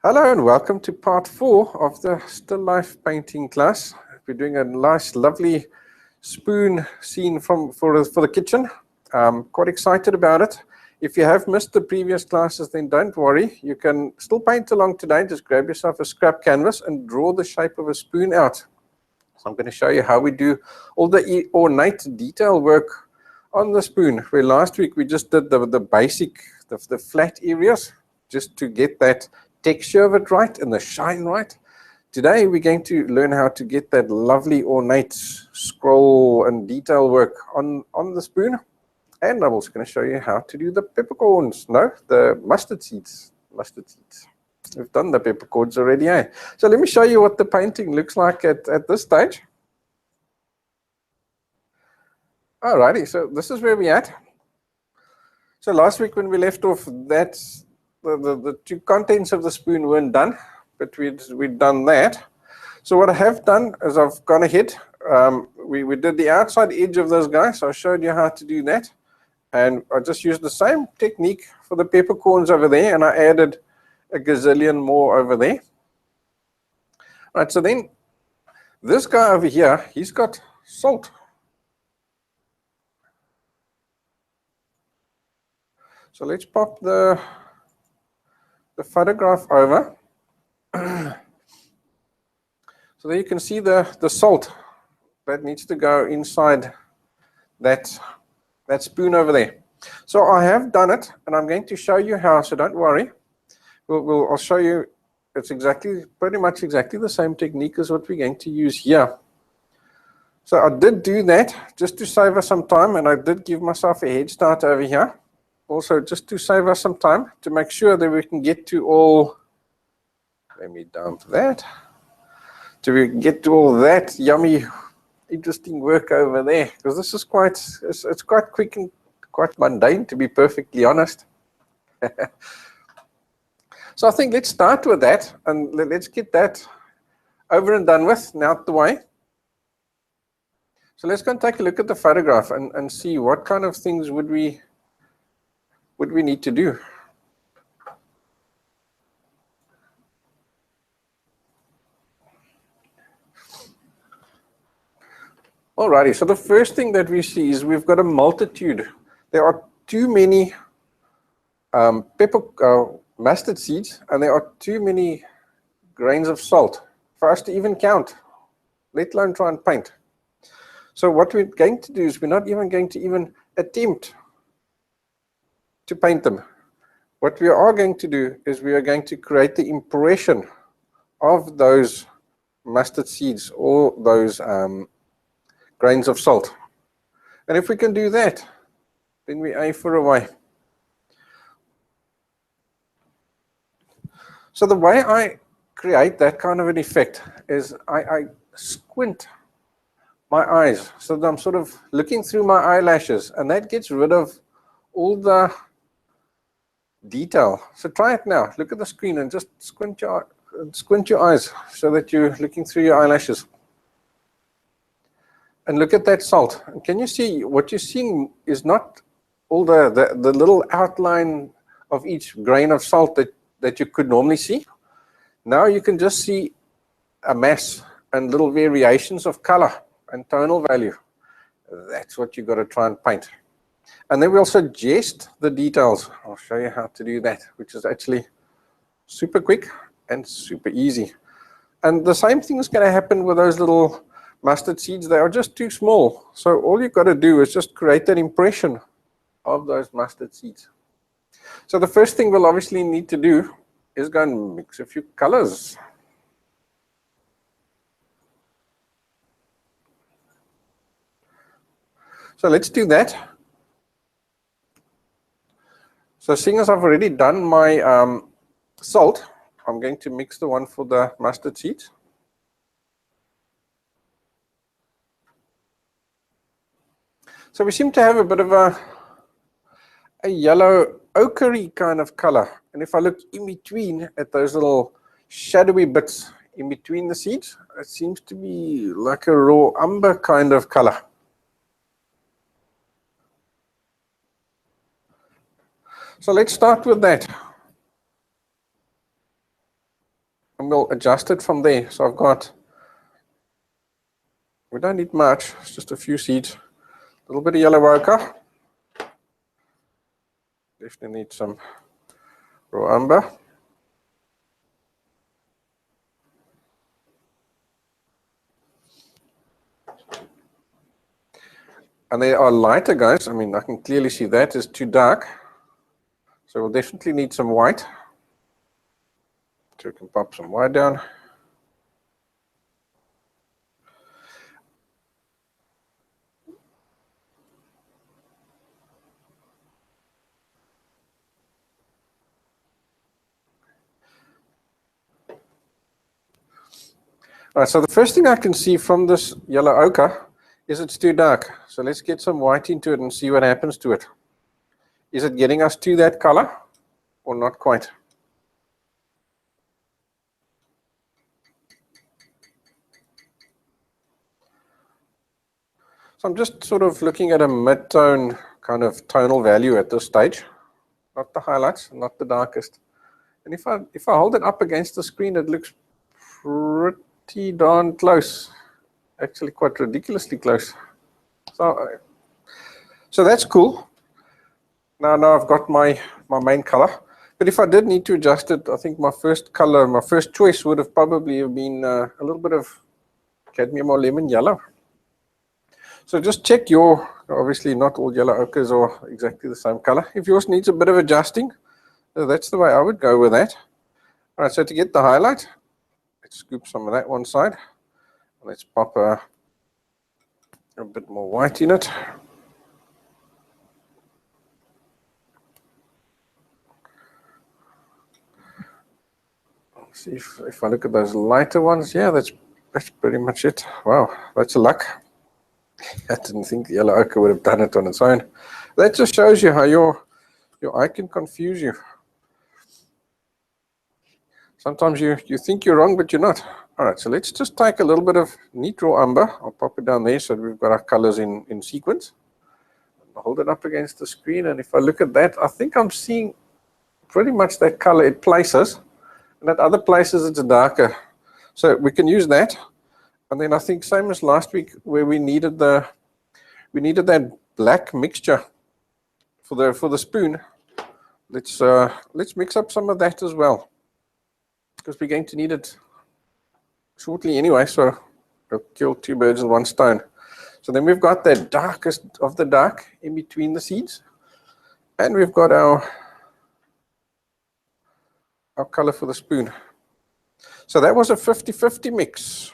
Hello and welcome to part 4 of the still life painting class. We're doing a nice lovely spoon scene for the kitchen. Quite excited about it. If you have missed the previous classes, then don't worry. You can still paint along today. Just grab yourself a scrap canvas and draw the shape of a spoon out. So I'm going to show you how we do all the ornate detail work on the spoon. Where last week we just did the basic, the flat areas, just to get that texture of it right and the shine right. Today we're going to learn how to get that lovely ornate scroll and detail work on the spoon. And I'm also going to show you how to do the peppercorns. No, the mustard seeds. We've done the peppercorns already, eh? So let me show you what the painting looks like at this stage. Alrighty, so this is where we're at. So last week when we left off, that's the two contents of the spoon weren't done, but we'd done that. So what I have done is I've gone ahead. We did the outside edge of those guys. So I showed you how to do that. And I just used the same technique for the peppercorns over there, and I added a gazillion more over there. All right, so then this guy over here, he's got salt. So let's pop the photograph over. So there you can see the salt that needs to go inside that spoon over there. So I have done it, and I'm going to show you how, so don't worry. I'll show you. It's pretty much exactly the same technique as what we're going to use here. So I did do that just to save us some time, and I did give myself a head start over here. Also, just to save us some time, to make sure that we can get to all, let me dump that, to get to all that yummy, interesting work over there, because this is it's quite quick and quite mundane, to be perfectly honest. So I think let's start with that, and let's get that over and done with, and out the way. So let's go and take a look at the photograph and see what kind of things would we need to do. Alrighty, so the first thing that we see is we've got a multitude. There are too many mustard seeds, and there are too many grains of salt for us to even count, let alone try and paint. So what we're going to do is we're not even going to even attempt to paint them. What we are going to do is we are going to create the impression of those mustard seeds or those grains of salt. And if we can do that, then we A for a way. So the way I create that kind of an effect is I squint my eyes so that I'm sort of looking through my eyelashes, and that gets rid of all the detail. So try it now. Look at the screen and just squint your eyes so that you're looking through your eyelashes. And look at that salt. And can you see what you're seeing is not all the little outline of each grain of salt that you could normally see. Now you can just see a mass and little variations of color and tonal value. That's what you've got to try and paint. And then we'll suggest the details. I'll show you how to do that, which is actually super quick and super easy. And the same thing is going to happen with those little mustard seeds. They are just too small. So all you've got to do is just create that impression of those mustard seeds. So the first thing we'll obviously need to do is go and mix a few colors. So let's do that. So seeing as I've already done my salt, I'm going to mix the one for the mustard seeds. So we seem to have a bit of a yellow ochre kind of color. And if I look in between at those little shadowy bits in between the seeds, it seems to be like a raw umber kind of color. So let's start with that. and we'll adjust it from there. So I've got, we don't need much, it's just a few seeds, a little bit of yellow ochre, definitely need some raw umber, and they are lighter, guys. I mean, I can clearly see that is too dark, so we'll definitely need some white. So we can pop some white down. All right, so the first thing I can see from this yellow ochre is it's too dark. So let's get some white into it and see what happens to it. Is it getting us to that color or not quite? So I'm just sort of looking at a mid-tone kind of tonal value at this stage, not the highlights, not the darkest. And if I hold it up against the screen, it looks pretty darn close, actually quite ridiculously close. So that's cool. Now I've got my main color. But if I did need to adjust it, I think my first color, my first choice would have probably been a little bit of cadmium or lemon yellow. So just check your, obviously not all yellow ochres are exactly the same color. If yours needs a bit of adjusting, that's the way I would go with that. All right, so to get the highlight, let's scoop some of that one side. Let's pop a bit more white in it. Let's see if I look at those lighter ones, yeah, that's pretty much it. Wow, that's a luck. I didn't think the yellow ochre would have done it on its own. That just shows you how your eye can confuse you. Sometimes you think you're wrong, but you're not. All right, so let's just take a little bit of neat raw umber. I'll pop it down there so that we've got our colors in sequence. I'll hold it up against the screen, and if I look at that, I think I'm seeing pretty much that color it places, and at other places it's darker. So we can use that. And then I think same as last week where we needed that black mixture for the spoon. Let's mix up some of that as well, because we're going to need it shortly anyway, so we'll kill two birds with one stone. So then we've got that darkest of the dark in between the seeds, and we've got our color for the spoon. So that was a 50-50 mix.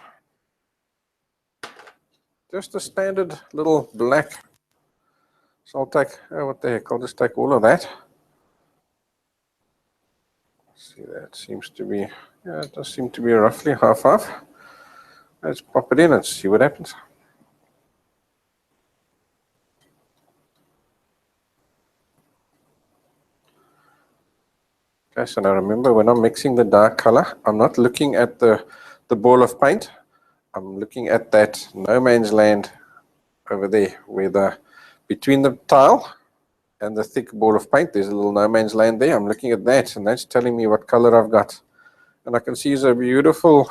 Just a standard little black. So I'll take, what the heck, I'll just take all of that. See, that seems to be, yeah, it does seem to be roughly half-half. Let's pop it in and see what happens. Okay, so now remember, when I'm mixing the dark color, I'm not looking at the ball of paint. I'm looking at that no man's land over there, where between the tile and the thick ball of paint, there's a little no man's land there. I'm looking at that, and that's telling me what color I've got. And I can see a beautiful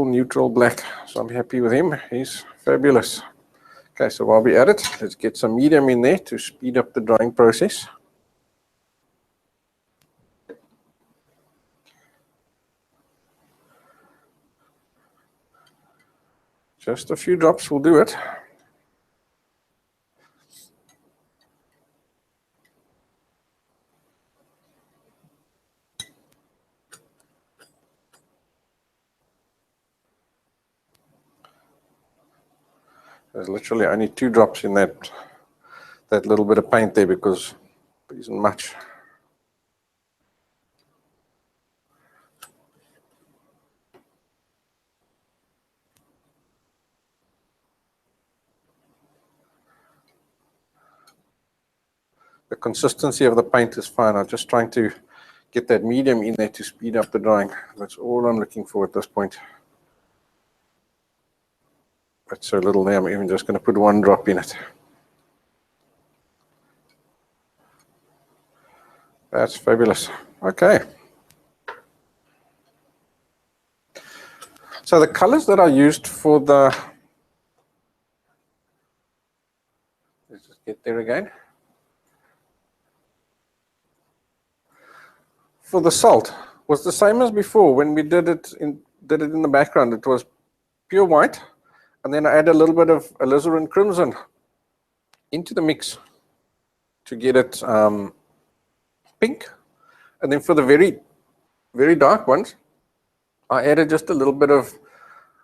neutral black. So I'm happy with him. He's fabulous. Okay, so while we're at it, let's get some medium in there to speed up the drying process. Just a few drops will do it. There's literally only 2 drops in that little bit of paint there, because there isn't much. The consistency of the paint is fine. I'm just trying to get that medium in there to speed up the drying. That's all I'm looking for at this point. That's so little there, I'm even just going to put 1 drop in it. That's fabulous. Okay. So the colors that I used for the, let's just get there again. For the salt was the same as before when we did it in the background. It was pure white, and then I add a little bit of alizarin crimson into the mix to get it pink. And then for the very, very dark ones, I added just a little bit of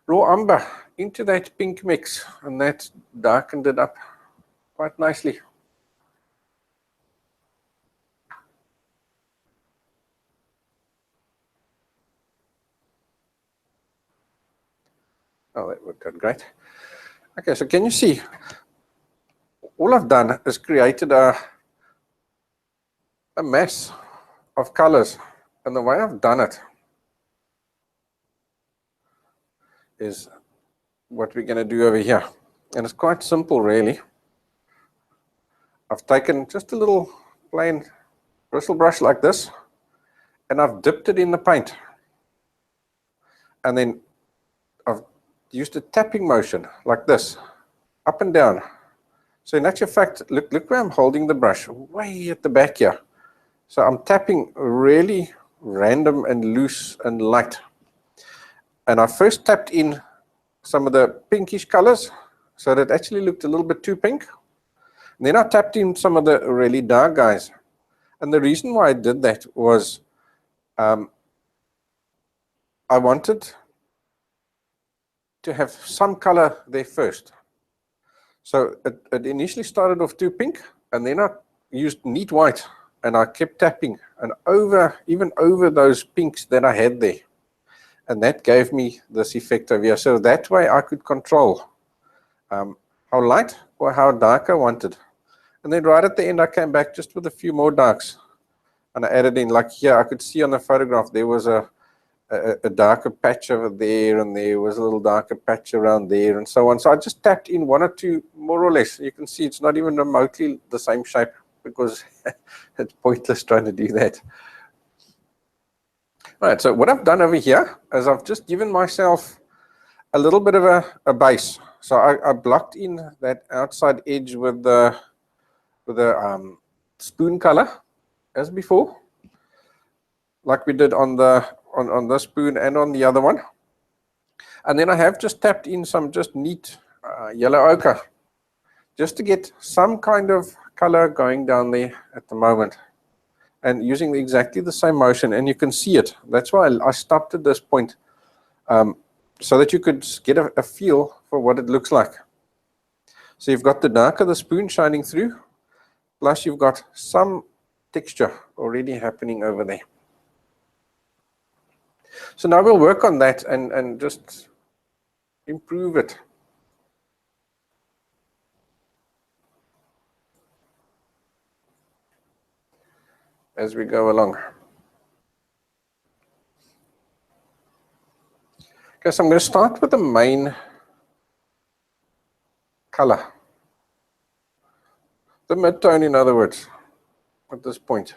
raw umber into that pink mix, and that darkened it up quite nicely. Oh, that worked out great. Okay, so can you see? All I've done is created a mess of colors, and the way I've done it is what we're going to do over here, and it's quite simple, really. I've taken just a little plain bristle brush like this, and I've dipped it in the paint, and then I've used a tapping motion like this, up and down. So in actual fact, look where I'm holding the brush, way at the back here. So I'm tapping really random and loose and light. And I first tapped in some of the pinkish colors, so that it actually looked a little bit too pink. And then I tapped in some of the really dark guys. And the reason why I did that was I wanted to have some color there first. So it initially started off too pink, and then I used neat white, and I kept tapping, and even over those pinks that I had there. And that gave me this effect over here. So that way I could control how light or how dark I wanted. And then right at the end, I came back just with a few more darks. And I added in, like here, I could see on the photograph, there was a darker patch over there, and there was a little darker patch around there, and so on. So I just tapped in one or two, more or less. You can see it's not even remotely the same shape, because it's pointless trying to do that. All right, so what I've done over here is I've just given myself a little bit of a base. So I blocked in that outside edge with the spoon color as before, like we did on the spoon and on the other one. And then I have just tapped in some just neat yellow ochre, just to get some kind of color going down there at the moment. And using exactly the same motion, and you can see it. That's why I stopped at this point, so that you could get a feel for what it looks like. So you've got the dark of the spoon shining through, plus you've got some texture already happening over there. So now we'll work on that and just improve it. As we go along. Okay, so I'm going to start with the main color. The mid-tone, in other words, at this point.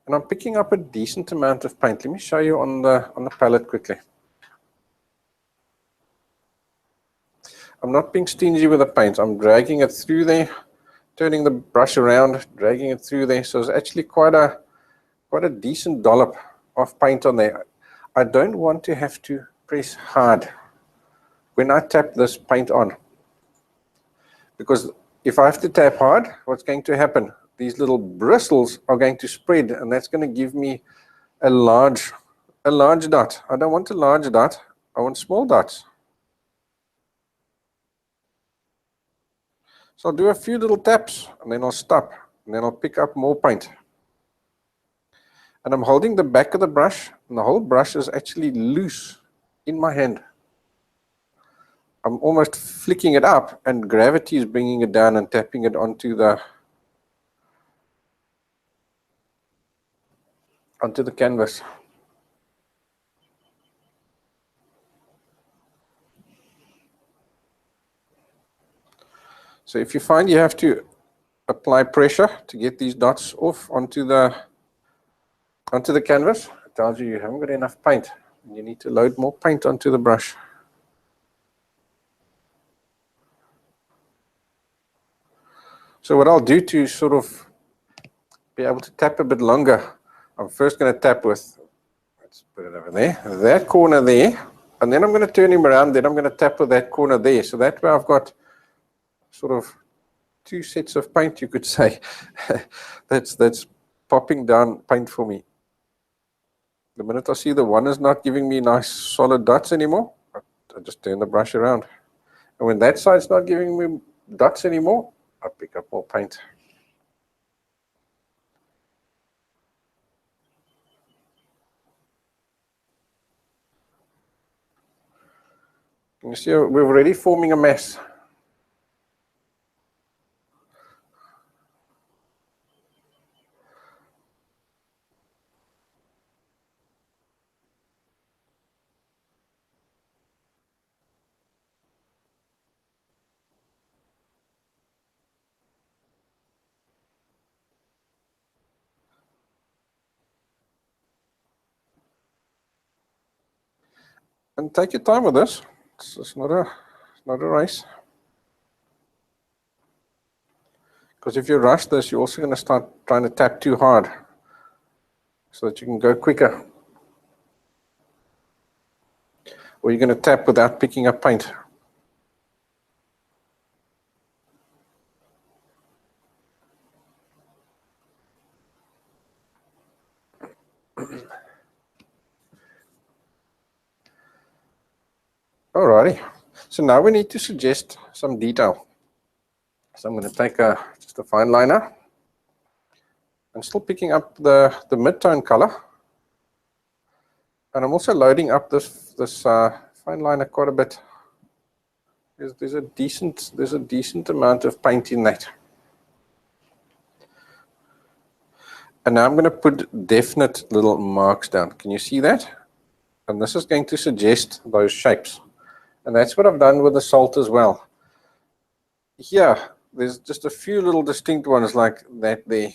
And I'm picking up a decent amount of paint. Let me show you on the palette quickly. I'm not being stingy with the paint. I'm dragging it through there, turning the brush around, dragging it through there. So it's actually quite a decent dollop of paint on there. I don't want to have to press hard when I tap this paint on, because if I have to tap hard, what's going to happen? These little bristles are going to spread, and that's going to give me a large dot. I don't want a large dot. I want small dots. So I'll do a few little taps, and then I'll stop, and then I'll pick up more paint. And I'm holding the back of the brush, and the whole brush is actually loose in my hand. I'm almost flicking it up, and gravity is bringing it down and tapping it onto the canvas. So if you find you have to apply pressure to get these dots off onto the canvas. It tells you haven't got enough paint. You need to load more paint onto the brush. So what I'll do to sort of be able to tap a bit longer, I'm first going to tap with, let's put it over there, that corner there, and then I'm going to turn him around, then I'm going to tap with that corner there. So that way I've got sort of two sets of paint, you could say. that's popping down paint for me. The minute I see the one is not giving me nice solid dots anymore, I just turn the brush around. And when that side's not giving me dots anymore, I pick up more paint. You see, we're already forming a mess. And take your time with this. It's not a race. Because if you rush this, you're also going to start trying to tap too hard so that you can go quicker. Or you're going to tap without picking up paint. Alrighty. So now we need to suggest some detail. So I'm going to take just a fine liner. I'm still picking up the mid-tone color. And I'm also loading up this fine liner quite a bit. There's a decent amount of paint in that. And now I'm going to put definite little marks down. Can you see that? And this is going to suggest those shapes. And that's what I've done with the salt as well. Here, there's just a few little distinct ones like that there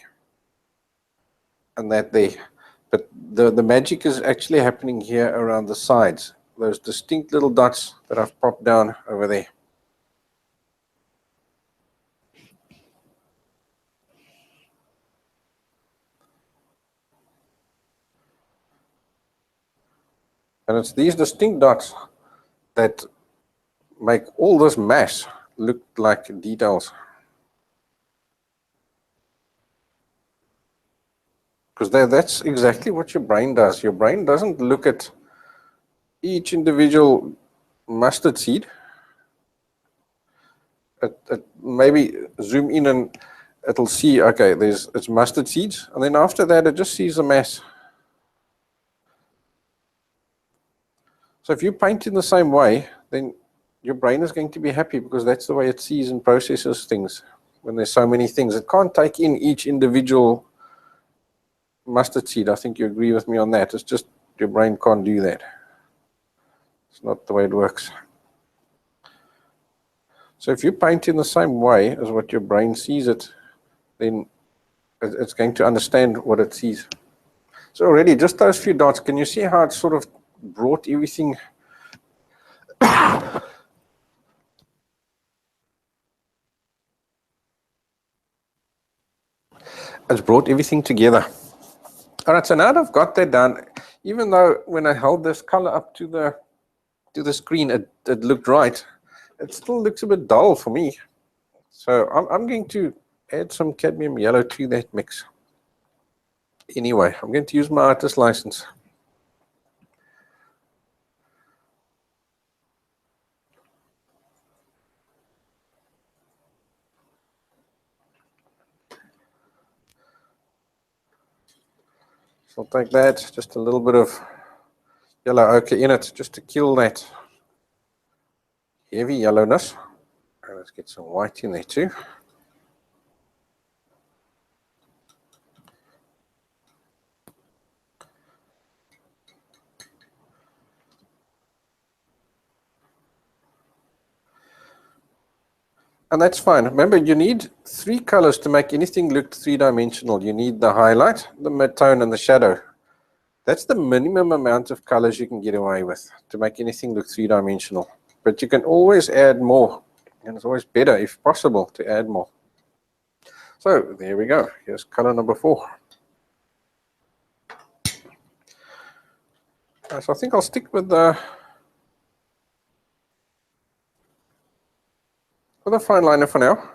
and that there. But the magic is actually happening here around the sides. Those distinct little dots that I've popped down over there. And it's these distinct dots that make all this mass look like details. Because that's exactly what your brain does. Your brain doesn't look at each individual mustard seed. It maybe zoom in and it'll see, okay, it's mustard seeds. And then after that, it just sees a mass. So if you paint in the same way, then your brain is going to be happy because that's the way it sees and processes things. When there's so many things, it can't take in each individual mustard seed. I think you agree with me on that. It's just your brain can't do that. It's not the way it works. So if you paint in the same way as what your brain sees it, then it's going to understand what it sees. So already, just those few dots, can you see how it sort of brought everything it's brought everything together. All right, so now that I've got that done, even though when I held this color up to the screen, it looked right, it still looks a bit dull for me. So I'm going to add some cadmium yellow to that mix. Anyway, I'm going to use my artist license. So I'll take that, just a little bit of yellow ochre in it, just to kill that heavy yellowness. And let's get some white in there too. And that's fine. Remember, you need 3 colors to make anything look 3-dimensional. You need the highlight, the midtone, and the shadow. That's the minimum amount of colors you can get away with to make anything look 3-dimensional. But you can always add more, and it's always better, if possible, to add more. So there we go. Here's color number 4. So I think I'll stick with the fine liner for now.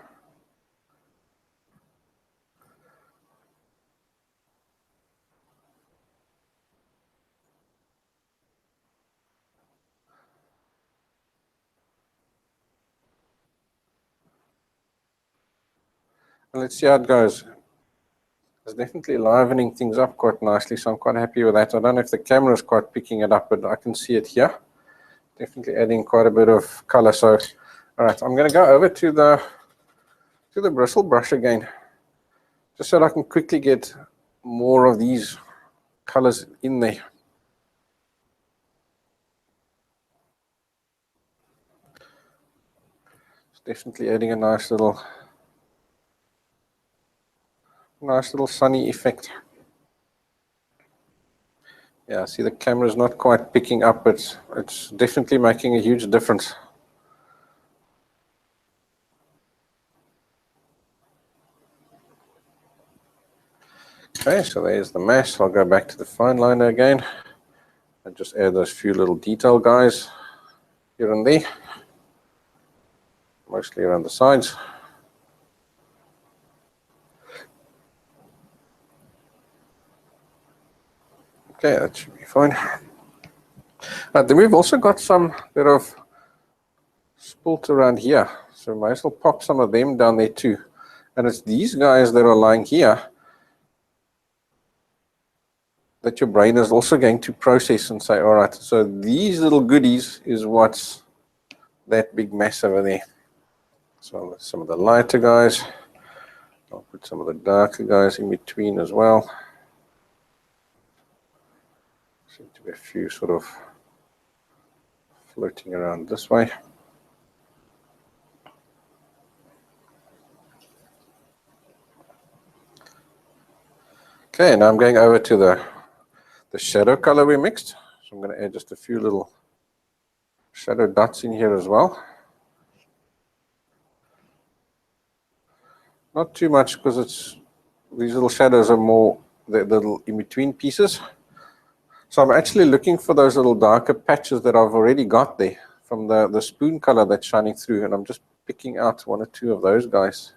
And let's see how it goes. It's definitely livening things up quite nicely, so I'm quite happy with that. I don't know if the camera is quite picking it up, but I can see it here. Definitely adding quite a bit of color. So, all right, I'm going to go over to the bristle brush again, just so that I can quickly get more of these colors in there. It's definitely adding a nice little sunny effect. Yeah, see the camera's not quite picking up, but it's definitely making a huge difference. Okay, so there's the mesh. I'll go back to the fine liner again and just add those few little detail guys here and there, mostly around the sides. Okay, that should be fine. Then we've also got some bit of spilt around here, so we might as well pop some of them down there too. And it's these guys that are lying here that your brain is also going to process and say, all right, so these little goodies is what's that big mess over there. So some of the lighter guys, I'll put some of the darker guys in between as well. Seem to be a few sort of floating around this way. Okay, now I'm going over to the shadow color we mixed. So I'm going to add just a few little shadow dots in here as well. Not too much, because these little shadows are more the little in-between pieces. So I'm actually looking for those little darker patches that I've already got there from the spoon color that's shining through, and I'm just picking out 1 or 2 of those guys.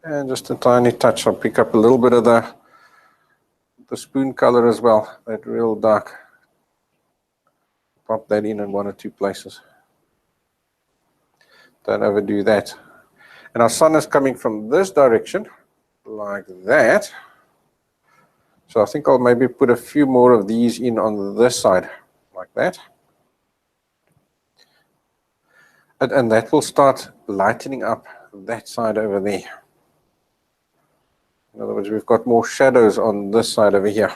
And just a tiny touch, I'll pick up a little bit of the spoon color as well, that real dark. Pop that in 1 or 2 places. Don't overdo that. And our sun is coming from this direction, like that. So I think I'll maybe put a few more of these in on this side, like that. And that will start lightening up that side over there. In other words, we've got more shadows on this side over here.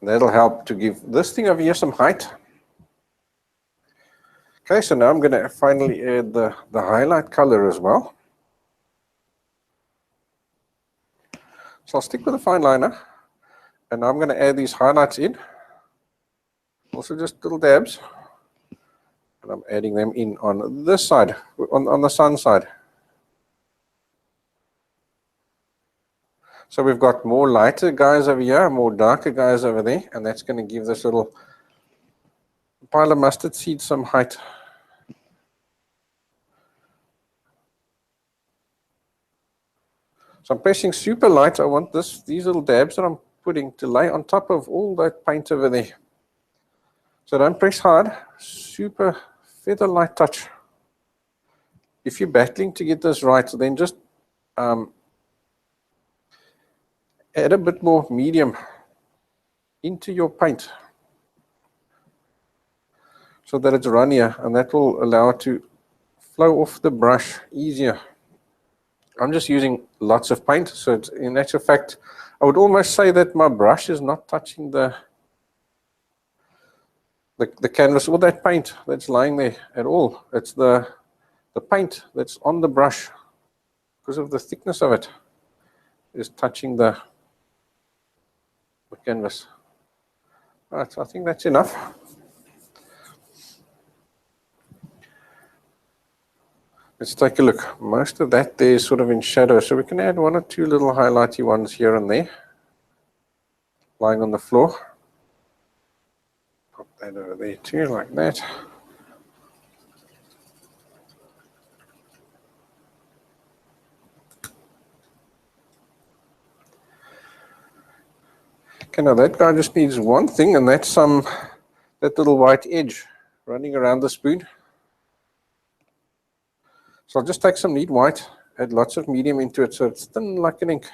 And that'll help to give this thing over here some height. Okay, so now I'm going to finally add the highlight color as well. So I'll stick with the fine liner. And now I'm going to add these highlights in. Also just little dabs. And I'm adding them in on this side, on the sun side. So we've got more lighter guys over here, more darker guys over there, and that's going to give this little pile of mustard seed some height. So I'm pressing super light. I want these little dabs that I'm putting to lay on top of all that paint over there. So don't press hard, super feather light touch. If you're battling to get this right, then just add a bit more medium into your paint. so that it's runnier, and that will allow it to flow off the brush easier. I'm just using lots of paint, so it's, in actual fact, I would almost say that my brush is not touching the canvas or that paint that's lying there at all. It's the paint that's on the brush, because of the thickness of it, is touching the canvas. Right, so I think that's enough. Let's take a look. Most of that there is sort of in shadow, so we can add one or two little highlighty ones here and there, lying on the floor. Pop that over there too, like that. Okay, now that guy just needs one thing, and that's that little white edge running around the spoon. So I'll just take some neat white, add lots of medium into it so it's thin like an ink.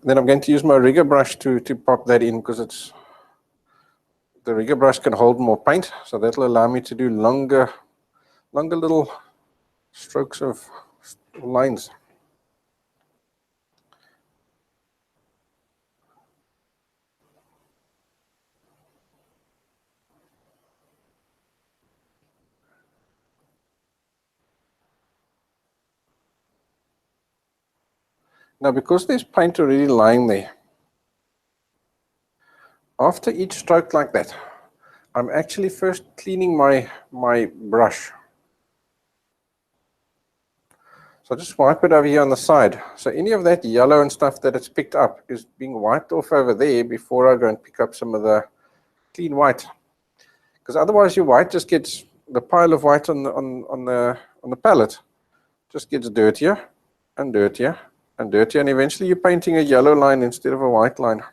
Then I'm going to use my rigger brush to pop that in, because the rigger brush can hold more paint, so that'll allow me to do longer little strokes of lines. Now, because there's paint already lying there, after each stroke like that, I'm actually first cleaning my brush. So I just wipe it over here on the side. So any of that yellow and stuff that it's picked up is being wiped off over there before I go and pick up some of the clean white. Because otherwise your white just gets, the pile of white on the palette just gets dirtier and dirtier and dirtier, and eventually you're painting a yellow line instead of a white line.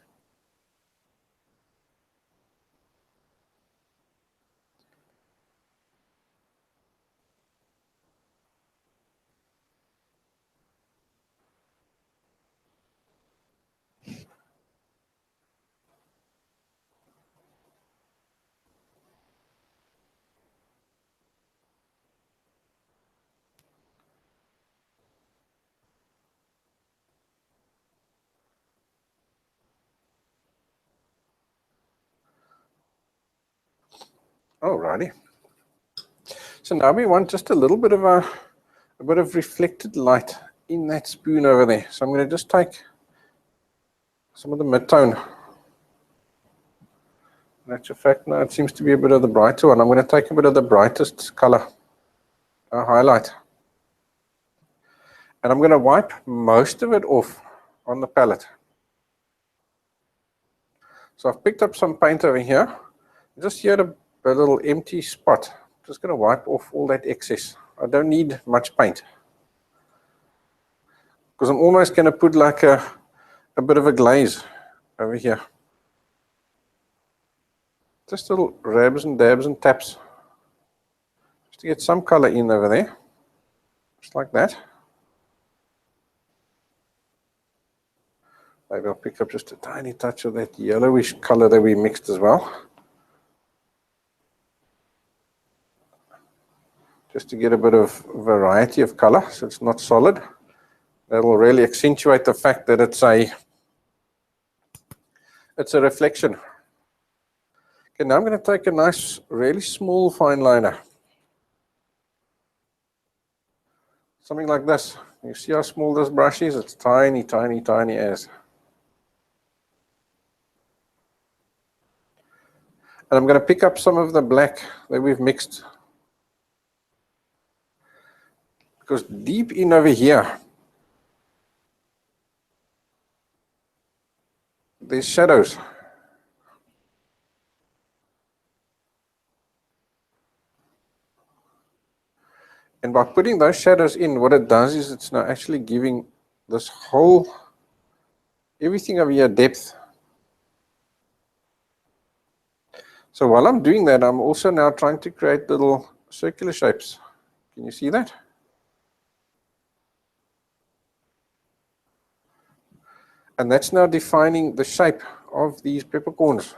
Alrighty. So now we want just a little bit of a bit of reflected light in that spoon over there. So I'm going to just take some of the mid-tone. In actual fact, now it seems to be a bit of the brighter one. I'm going to take a bit of the brightest color, highlight. And I'm going to wipe most of it off on the palette. So I've picked up some paint over here. Just here a little empty spot. Just going to wipe off all that excess. I don't need much paint, because I'm almost going to put like a bit of a glaze over here. Just little rabs and dabs and taps, just to get some color in over there, just like that. Maybe I'll pick up just a tiny touch of that yellowish color that we mixed as well, just to get a bit of variety of color, so it's not solid. That will really accentuate the fact that it's a reflection. Okay, now I'm going to take a nice, really small fine liner. Something like this. You see how small this brush is? It's tiny, tiny, tiny as. And I'm going to pick up some of the black that we've mixed, because deep in over here, there's shadows. And by putting those shadows in, what it does is it's now actually giving this whole, everything over here depth. So while I'm doing that, I'm also now trying to create little circular shapes. Can you see that? And that's now defining the shape of these peppercorns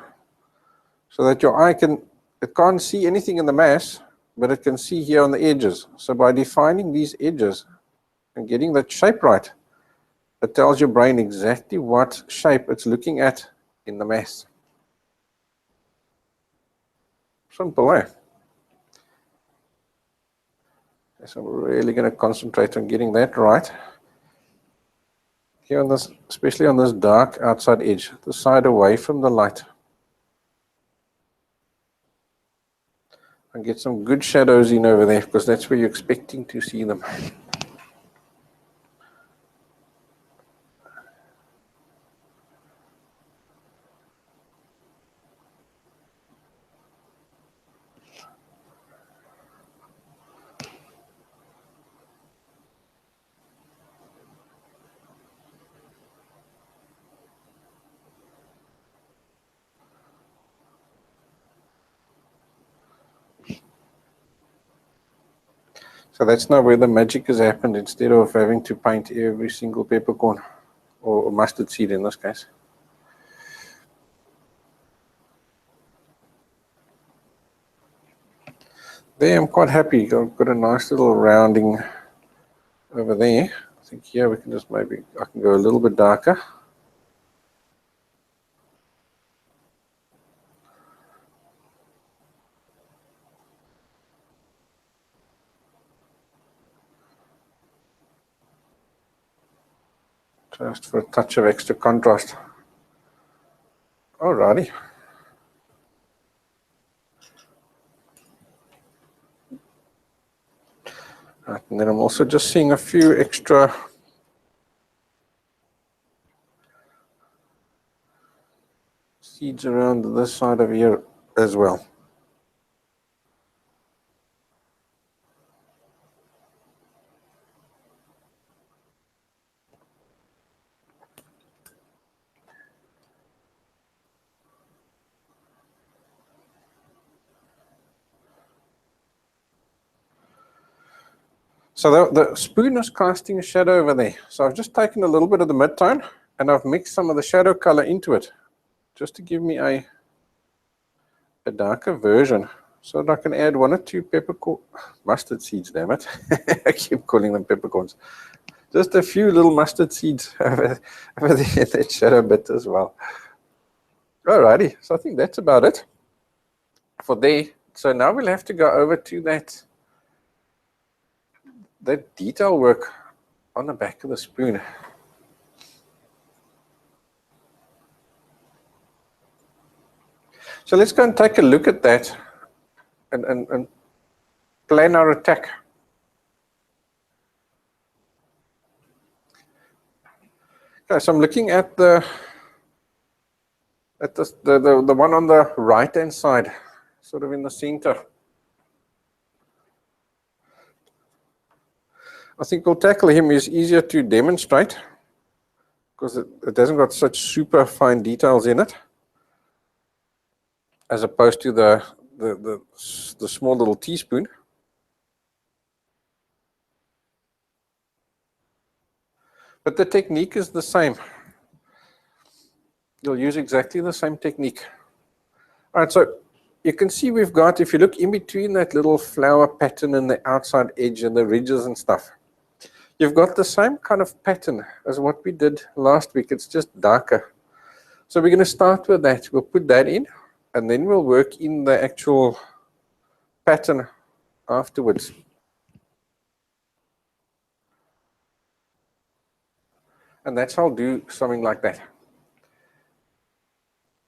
so that your eye it can't see anything in the mass, but it can see here on the edges. So by defining these edges and getting that shape right, it tells your brain exactly what shape it's looking at in the mass. Simple, eh? So we're really going to concentrate on getting that right. Here on this, especially on this dark outside edge, the side away from the light. And get some good shadows in over there, because that's where you're expecting to see them. So that's now where the magic has happened, instead of having to paint every single peppercorn, or mustard seed in this case. There, I'm quite happy. I've got a nice little rounding over there. I think here we can just maybe, I can go a little bit darker. Just for a touch of extra contrast. Alrighty. Right, and then I'm also just seeing a few extra seeds around this side of here as well. So the spoon is casting a shadow over there. So I've just taken a little bit of the mid-tone and I've mixed some of the shadow color into it, just to give me a darker version, so that I can add 1 or 2 mustard seeds, damn it. I keep calling them peppercorns. Just a few little mustard seeds over there in that shadow bit as well. Alrighty, so I think that's about it for there. So now we'll have to go over to that detail work on the back of the spoon. So let's go and take a look at that and plan our attack. Okay, so I'm looking at the one on the right hand side, sort of in the center. I think we'll tackle him. Is easier to demonstrate because it hasn't got such super fine details in it, as opposed to the small little teaspoon. But the technique is the same. You'll use exactly the same technique. All right, so you can see we've got, if you look in between that little flower pattern and the outside edge and the ridges and stuff, you've got the same kind of pattern as what we did last week. It's just darker. So we're going to start with that. We'll put that in, and then we'll work in the actual pattern afterwards. And that's how I'll do something like that.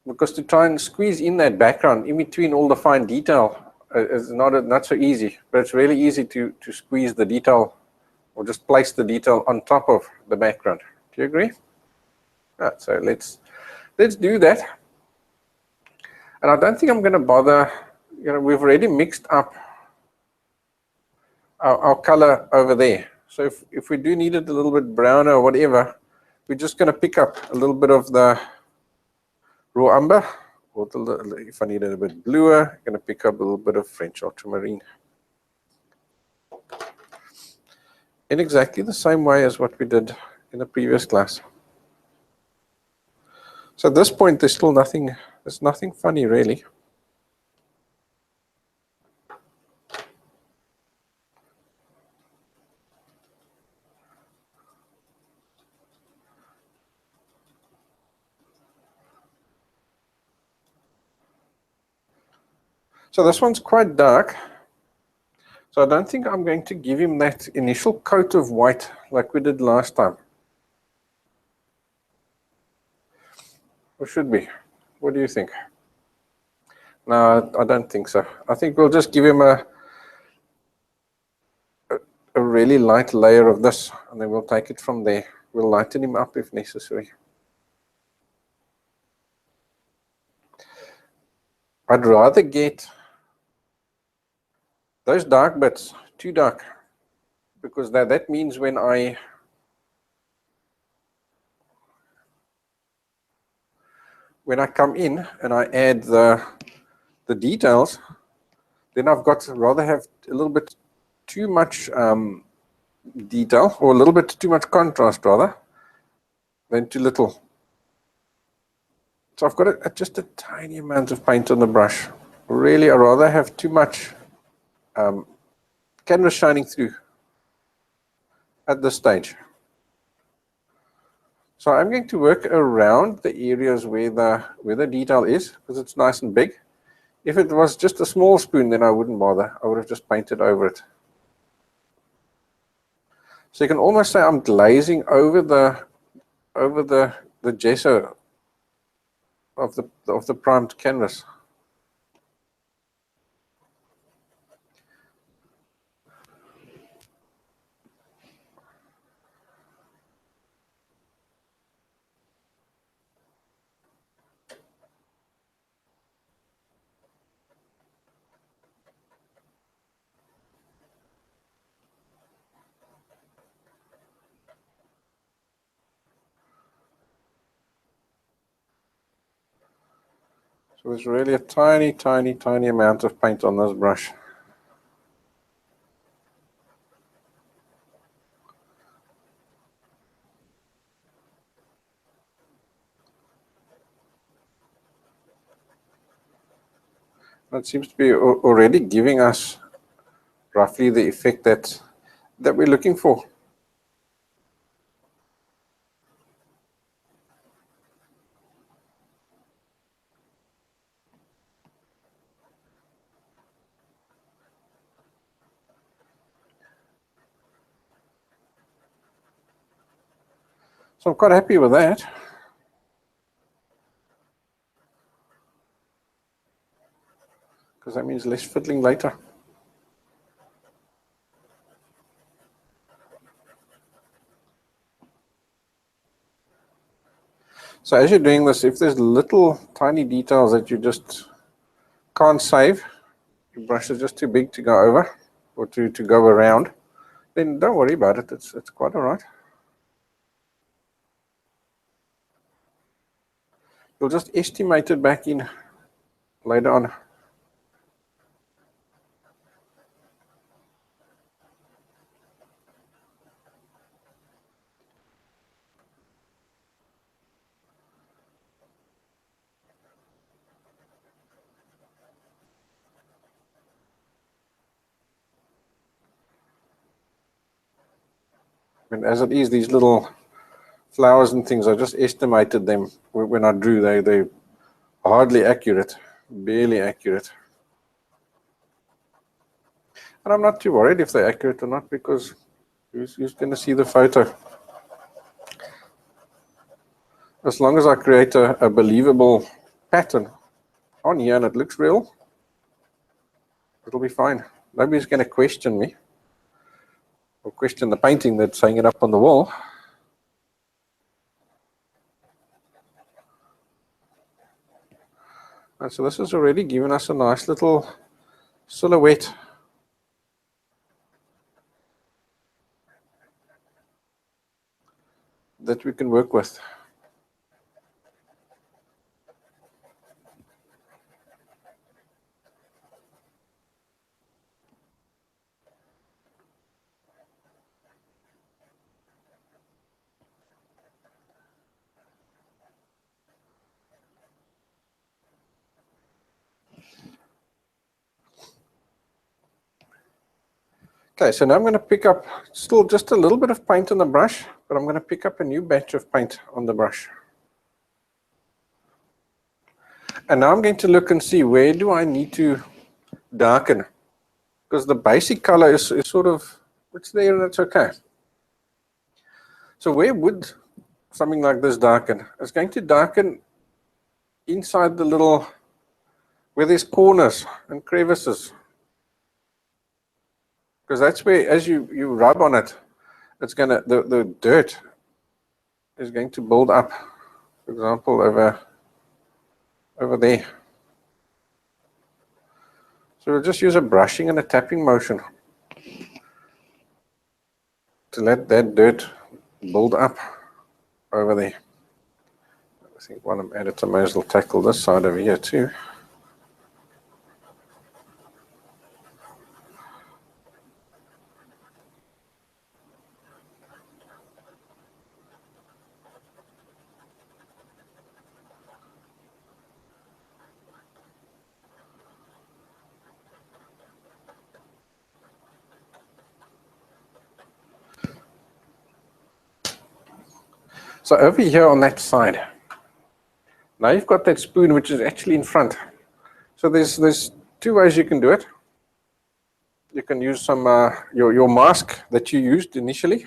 Because to try and squeeze in that background in between all the fine detail is not so easy. But it's really easy to squeeze the detail, or just place the detail on top of the background. Do you agree? Right, so let's do that. And I don't think I'm going to bother. We've already mixed up our color over there. So if we do need it a little bit browner or whatever, we're just going to pick up a little bit of the raw umber Or if I need it a bit bluer, I'm going to pick up a little bit of French ultramarine. In exactly the same way as what we did in the previous class. So at this point, there's nothing funny really. So this one's quite dark. So I don't think I'm going to give him that initial coat of white like we did last time. Or should we? What do you think? No, I don't think so. I think we'll just give him a really light layer of this, and then we'll take it from there. We'll lighten him up if necessary. I'd rather get those dark bits too dark, because that means when I come in and I add the details, then I've got to rather have a little bit too much detail, or a little bit too much contrast rather, than too little. So I've got just a tiny amount of paint on the brush. Really, I'd rather have too much canvas shining through at this stage. So I'm going to work around the areas where the detail is, because it's nice and big. If it was just a small spoon, then I wouldn't bother. I would have just painted over it. So you can almost say I'm glazing over the gesso of the primed canvas. So there's really a tiny, tiny, tiny amount of paint on this brush. That seems to be already giving us roughly the effect that we're looking for. So I'm quite happy with that. Because that means less fiddling later. So as you're doing this, if there's little tiny details that you just can't save, your brush is just too big to go over or to go around, then don't worry about it. It's quite all right. You'll just estimate it back in later on. And as it is, these little flowers and things, I just estimated them when I drew. They're hardly accurate, barely accurate. And I'm not too worried if they're accurate or not, because who's going to see the photo? As long as I create a believable pattern on here and it looks real, it'll be fine. Nobody's going to question me or question the painting that's hanging up on the wall. And so this has already given us a nice little silhouette. That we can work with. Okay, so now I'm going to pick up still just a little bit of paint on the brush, but I'm going to pick up a new batch of paint on the brush. And now I'm going to look and see where do I need to darken, because the basic color is sort of, it's there and it's okay. So where would something like this darken? It's going to darken inside the little, where there's corners and crevices. Because that's where, as you rub on it, it's going to, the dirt is going to build up, for example, over there. So we'll just use a brushing and a tapping motion to let that dirt build up over there. I think while I'm at it, I may as well tackle this side over here too. So over here on that side, now you've got that spoon which is actually in front. So there's two ways you can do it. You can use some your mask that you used initially.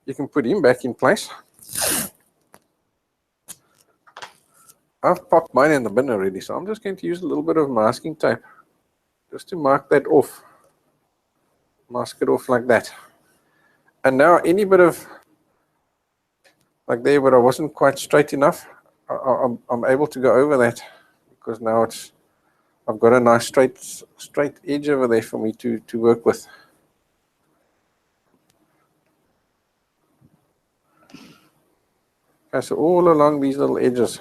You can put him back in place. I've popped mine in the bin already, so I'm just going to use a little bit of masking tape just to mark that off. Mask it off like that. And now any bit of, like there where I wasn't quite straight enough, I'm able to go over that, because now I've got a nice straight edge over there for me to work with. Okay, so all along these little edges,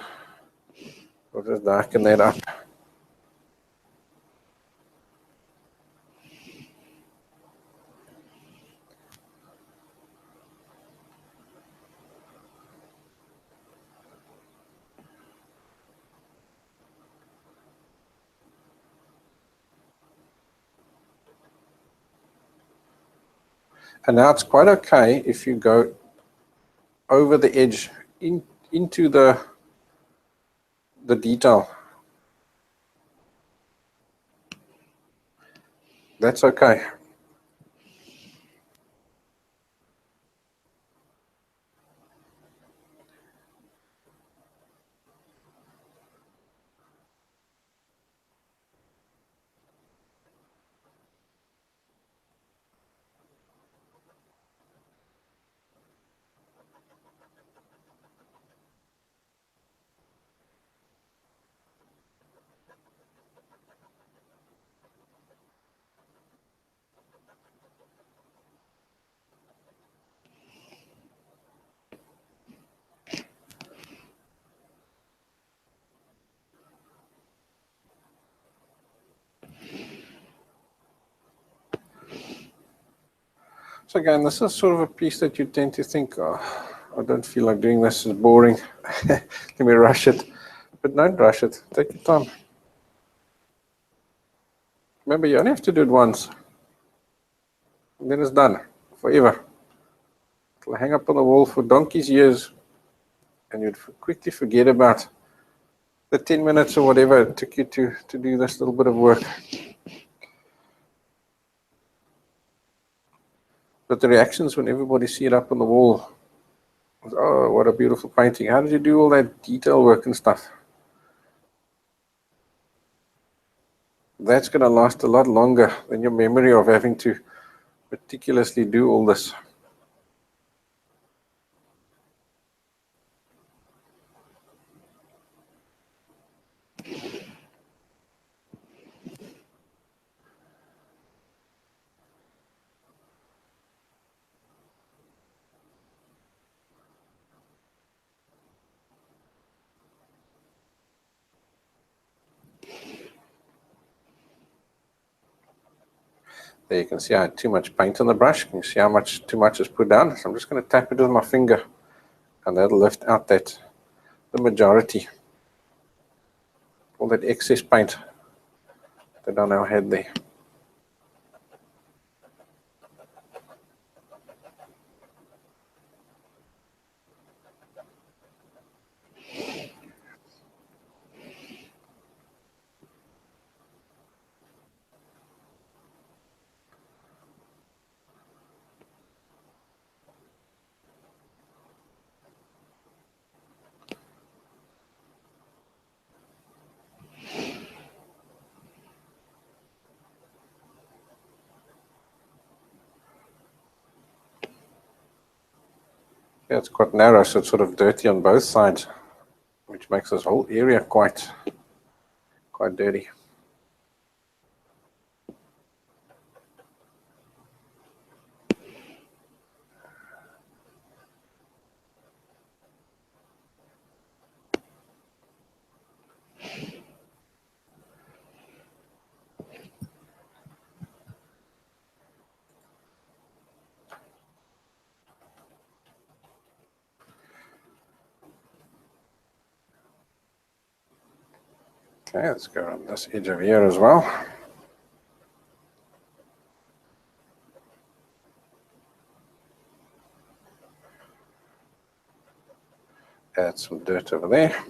we'll just darken that up. And now it's quite okay if you go over the edge into the detail. That's okay. So again, this is sort of a piece that you tend to think, oh, I don't feel like doing this, it's boring. Let me rush it. But don't rush it. Take your time. Remember, you only have to do it once. And then it's done. Forever. It'll hang up on the wall for donkey's years. And you'd quickly forget about the 10 minutes or whatever it took you to do this little bit of work. But the reactions when everybody see it up on the wall, oh, what a beautiful painting. How did you do all that detail work and stuff? That's going to last a lot longer than your memory of having to meticulously do all this. There you can see I had too much paint on the brush. Can you see how much too much is put down? So I'm just going to tap it with my finger, and that'll lift out the majority, all that excess paint that I now had there. Yeah, it's quite narrow, so it's sort of dirty on both sides, which makes this whole area quite dirty. Okay, let's go on this edge over here as well. Add some dirt over there.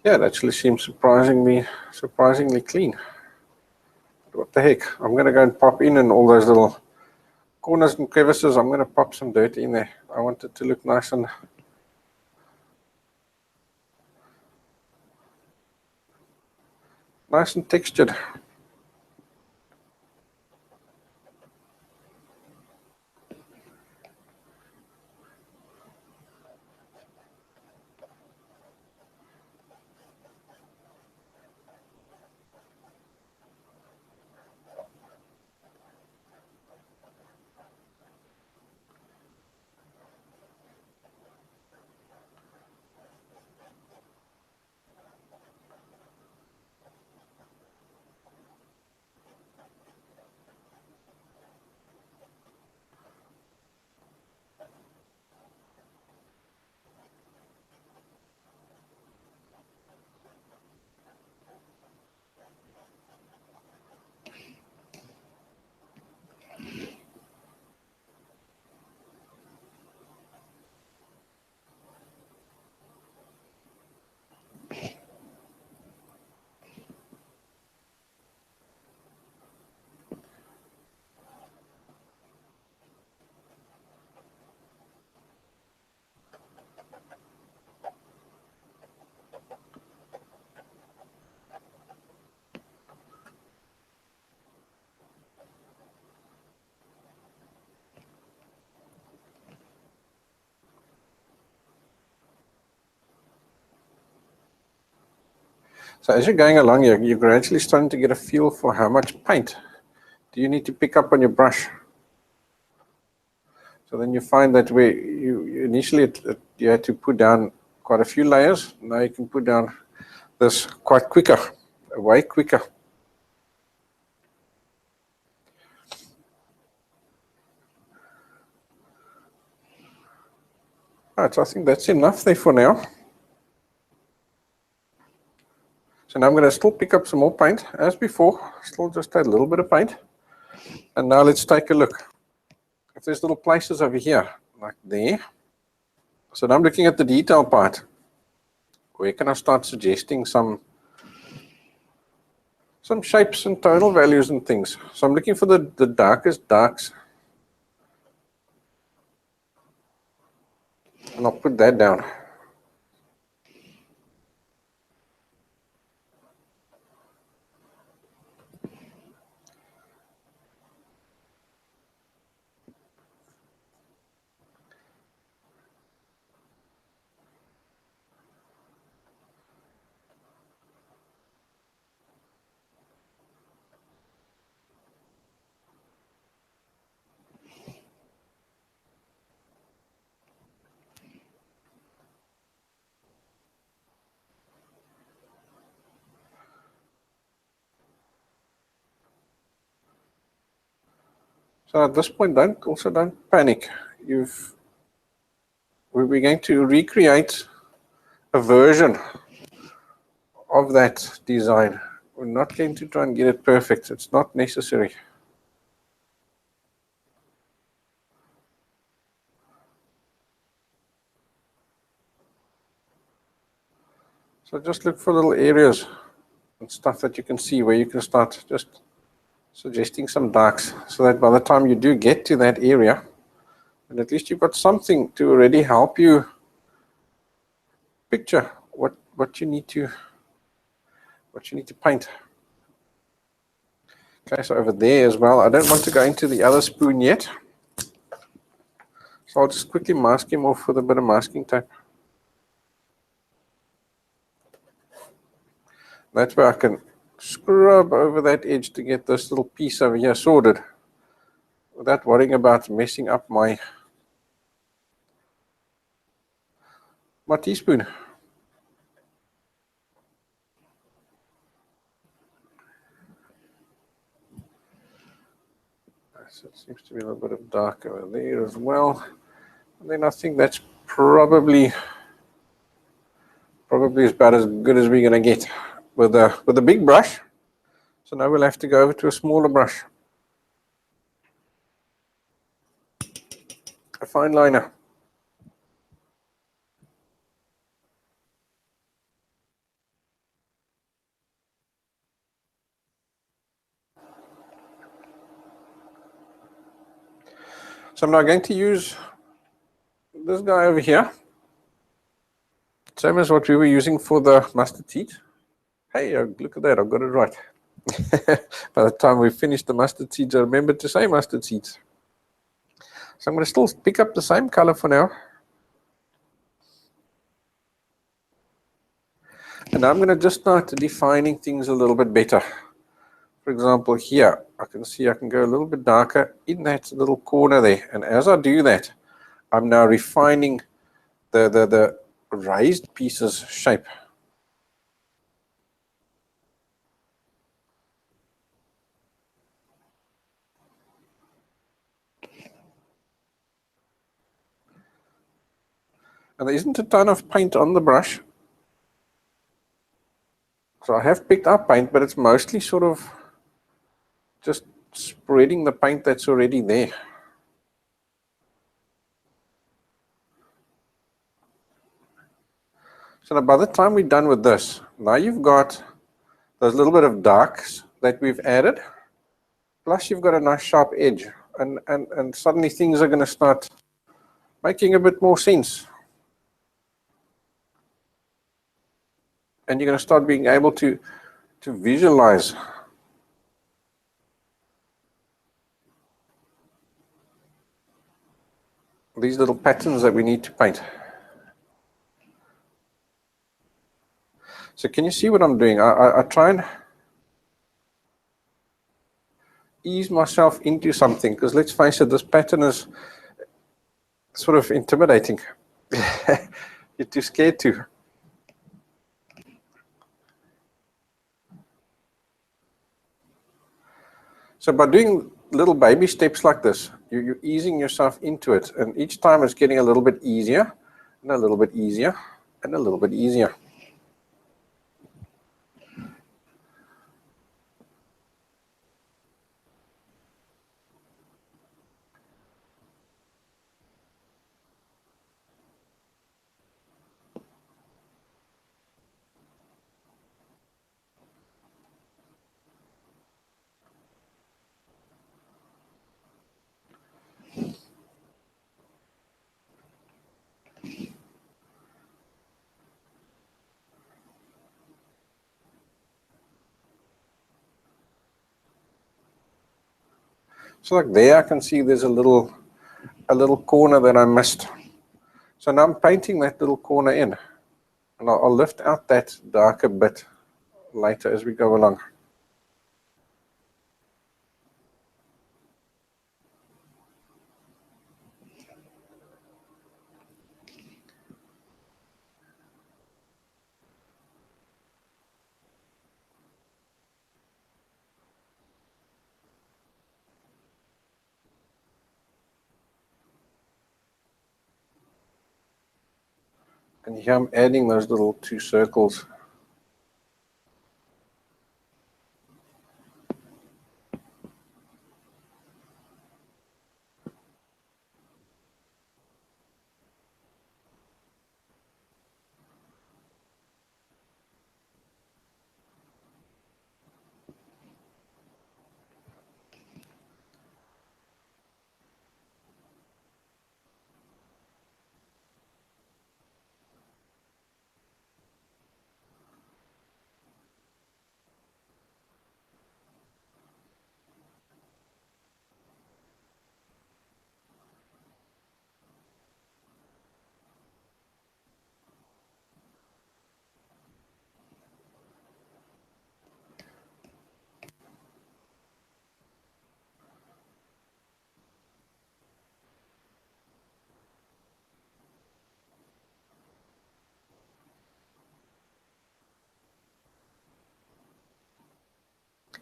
Yeah, it actually seems surprisingly clean. What the heck? I'm going to go and pop in all those little corners and crevices. I'm going to pop some dirt in there. I want it to look nice and textured. So as you're going along, you're gradually starting to get a feel for how much paint do you need to pick up on your brush. So then you find that where you initially you had to put down quite a few layers. Now you can put down this quite quicker, way quicker. Right, so I think that's enough there for now. So now I'm going to still pick up some more paint as before, still just add a little bit of paint. And now let's take a look. If there's little places over here, like there. So now I'm looking at the detail part. Where can I start suggesting some shapes and tonal values and things? So I'm looking for the darkest darks. And I'll put that down. So at this point, don't panic. We're going to recreate a version of that design. We're not going to try and get it perfect. It's not necessary. So just look for little areas and stuff that you can see where you can start just suggesting some darks, so that by the time you do get to that area, and at least you've got something to already help you picture what you need to what you need to paint. Okay, so over there as well, I don't want to go into the other spoon yet. So I'll just quickly mask him off with a bit of masking tape. That's where I can scrub over that edge to get this little piece over here sorted without worrying about messing up my teaspoon. So it seems to be a little bit of dark over there as well. And then I think that's probably about as good as we're going to get with a big brush. So now we'll have to go over to a smaller brush, a fine liner. So I'm now going to use this guy over here, same as what we were using for the mustard seeds. Hey, look at that, I've got it right. By the time we finish the mustard seeds, I remembered to say mustard seeds. So I'm going to still pick up the same color for now. And I'm going to just start defining things a little bit better. For example, here, I can see I can go a little bit darker in that little corner there. And as I do that, I'm now refining the raised pieces shape. And there isn't a ton of paint on the brush. So I have picked up paint, but it's mostly sort of just spreading the paint that's already there. So now by the time we're done with this, now you've got those little bit of darks that we've added, plus you've got a nice sharp edge, and suddenly things are going to start making a bit more sense. And you're going to start being able to visualize these little patterns that we need to paint. So can you see what I'm doing? I try and ease myself into something, because let's face it, this pattern is sort of intimidating. You're too scared to. So by doing little baby steps like this, you're easing yourself into it, and each time it's getting a little bit easier, and a little bit easier, and a little bit easier. So like there, I can see there's a little corner that I missed. So now I'm painting that little corner in, and I'll lift out that darker bit later as we go along. And here I'm adding those little two circles.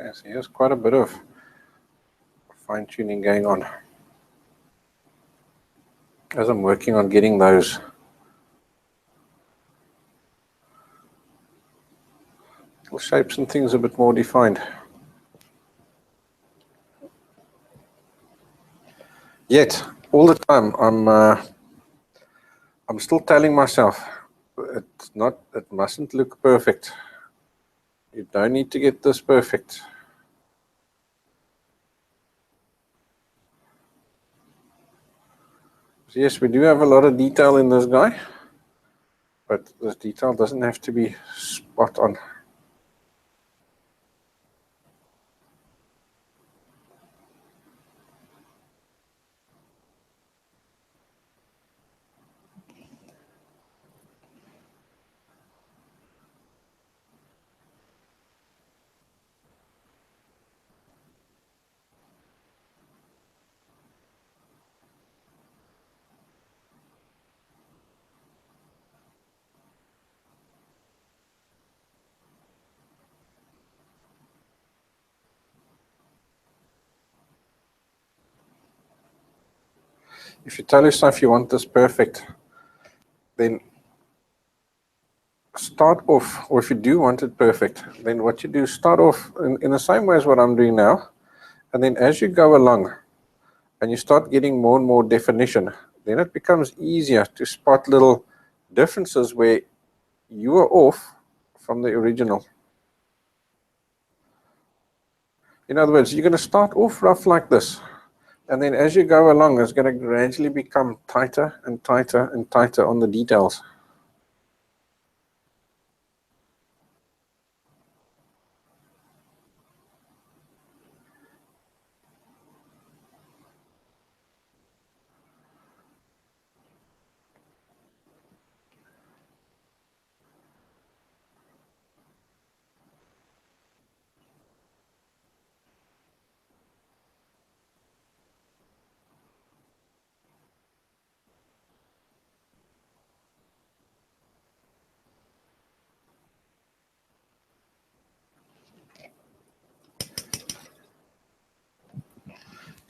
Okay, so here's quite a bit of fine-tuning going on as I'm working on getting those little shapes and things a bit more defined. Yet, all the time, I'm still telling myself, it mustn't look perfect. You don't need to get this perfect. So yes, we do have a lot of detail in this guy, but this detail doesn't have to be spot on. If you tell yourself you want this perfect, then start off, or if you do want it perfect, then what you do is start off in the same way as what I'm doing now, and then as you go along and you start getting more and more definition, then it becomes easier to spot little differences where you are off from the original. In other words, you're going to start off rough like this, and then as you go along, it's going to gradually become tighter and tighter and tighter on the details.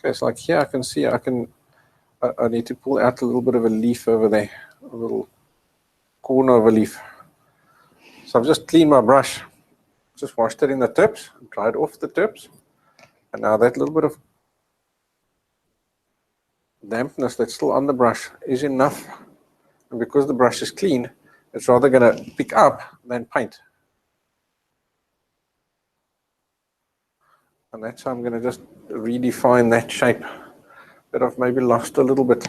Okay, so like here I can see I need to pull out a little bit of a leaf over there, a little corner of a leaf. So I've just cleaned my brush, just washed it in the tips, dried off the tips, and now that little bit of dampness that's still on the brush is enough. And because the brush is clean, it's rather going to pick up than paint. And that's how I'm going to just redefine that shape that I've maybe lost a little bit.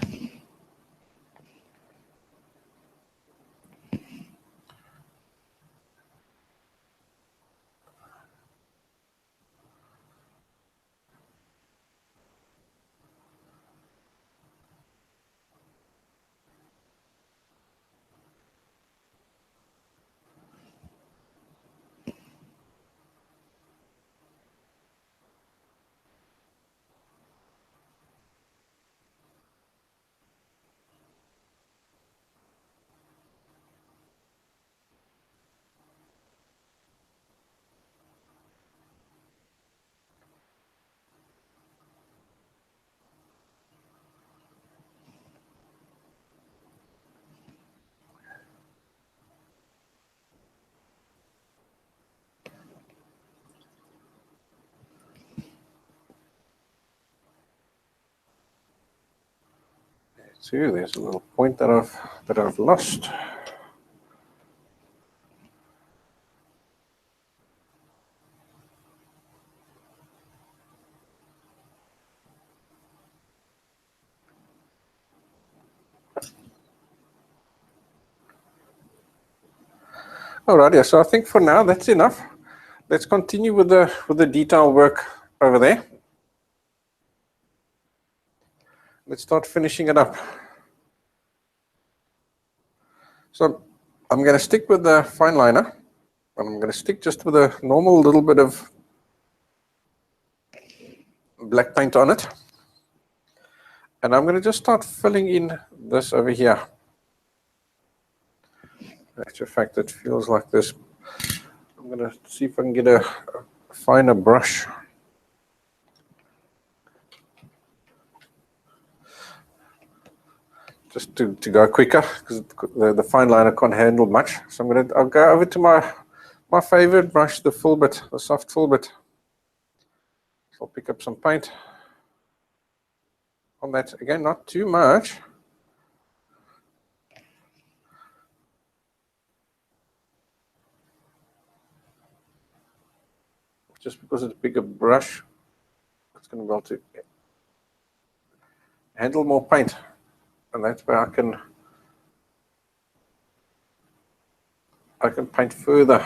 So there's a little point that I've lost. Alrighty, so I think for now that's enough. Let's continue with the detail work over there. Let's start finishing it up. So I'm going to stick with the fine liner, and I'm going to stick just with a normal little bit of black paint on it. And I'm going to just start filling in this over here. In actual fact, it feels like this. I'm going to see if I can get a finer brush. Just to go quicker, because the fine liner can't handle much. So I'll go over to my favorite brush, the full bit, the soft full bit. So I'll pick up some paint on that. Again, not too much. Just because it's a bigger brush, it's going to be able to handle more paint. And that's where I can paint further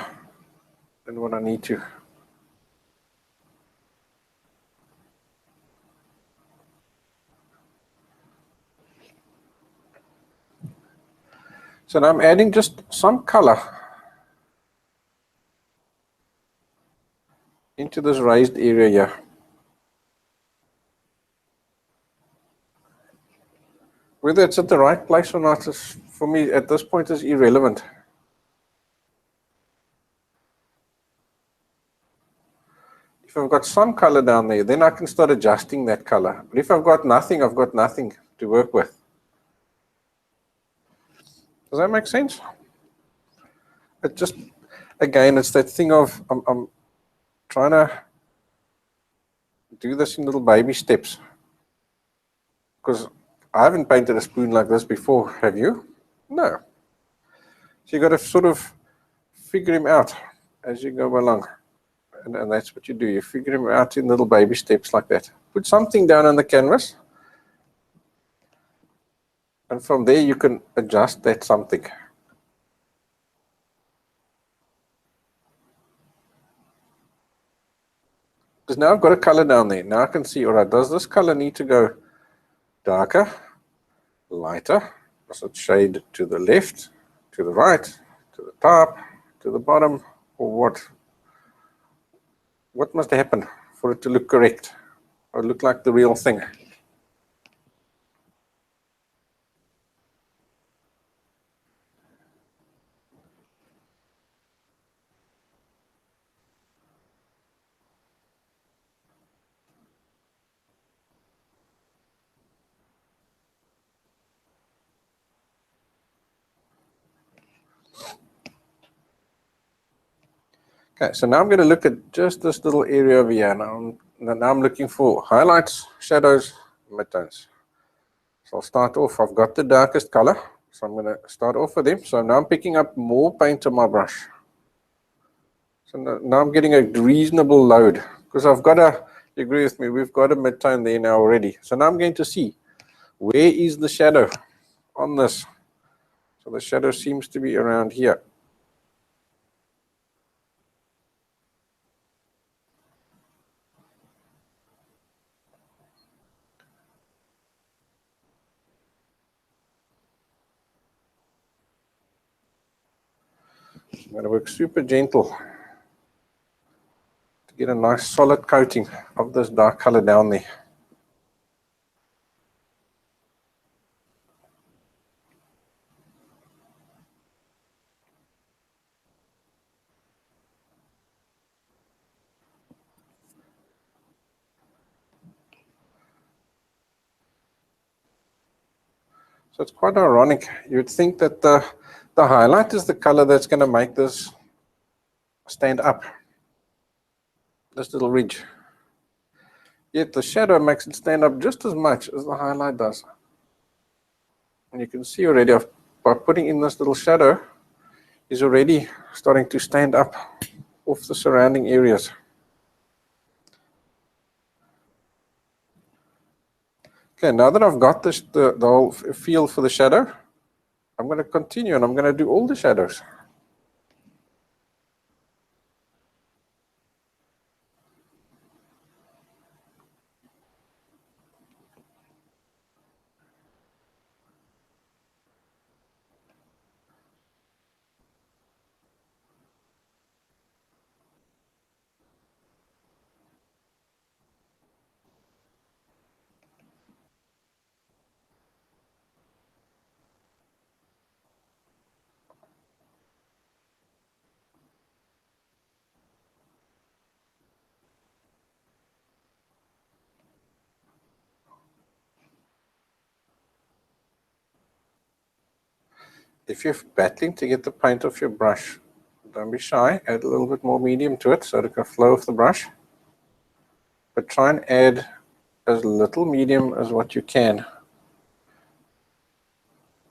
than what I need to. So now I'm adding just some color into this raised area here. Whether it's at the right place or not is, for me, at this point, is irrelevant. If I've got some color down there, then I can start adjusting that color. But if I've got nothing to work with. Does that make sense? It just, again, it's that thing of I'm trying to do this in little baby steps. Because I haven't painted a spoon like this before, have you? No. So you got to sort of figure him out as you go along. And that's what you do. You figure him out in little baby steps like that. Put something down on the canvas. And from there you can adjust that something. Because now I've got a color down there. Now I can see, all right, does this color need to go darker, lighter? Does it shade to the left, to the right, to the top, to the bottom, or what? What must happen for it to look correct or look like the real thing? Okay, so now I'm going to look at just this little area over here. Now I'm looking for highlights, shadows, midtones. So I'll start off. I've got the darkest color, so I'm going to start off with them. So now I'm picking up more paint on my brush. So now I'm getting a reasonable load because I've got a, you agree with me, we've got a midtone there now already. So now I'm going to see where is the shadow on this. So the shadow seems to be around here. I'm going to work super gentle to get a nice solid coating of this dark color down there. So it's quite ironic. You'd think that the highlight is the color that's going to make this stand up, this little ridge. Yet the shadow makes it stand up just as much as the highlight does. And you can see already by putting in this little shadow, is already starting to stand up off the surrounding areas. Okay, now that I've got this, the whole feel for the shadow, I'm going to continue and I'm going to do all the shadows. if you're battling to get the paint off your brush, don't be shy. Add a little bit more medium to it so it can flow off the brush. But try and add as little medium as what you can.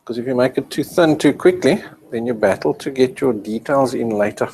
Because if you make it too thin too quickly, then you battle to get your details in later.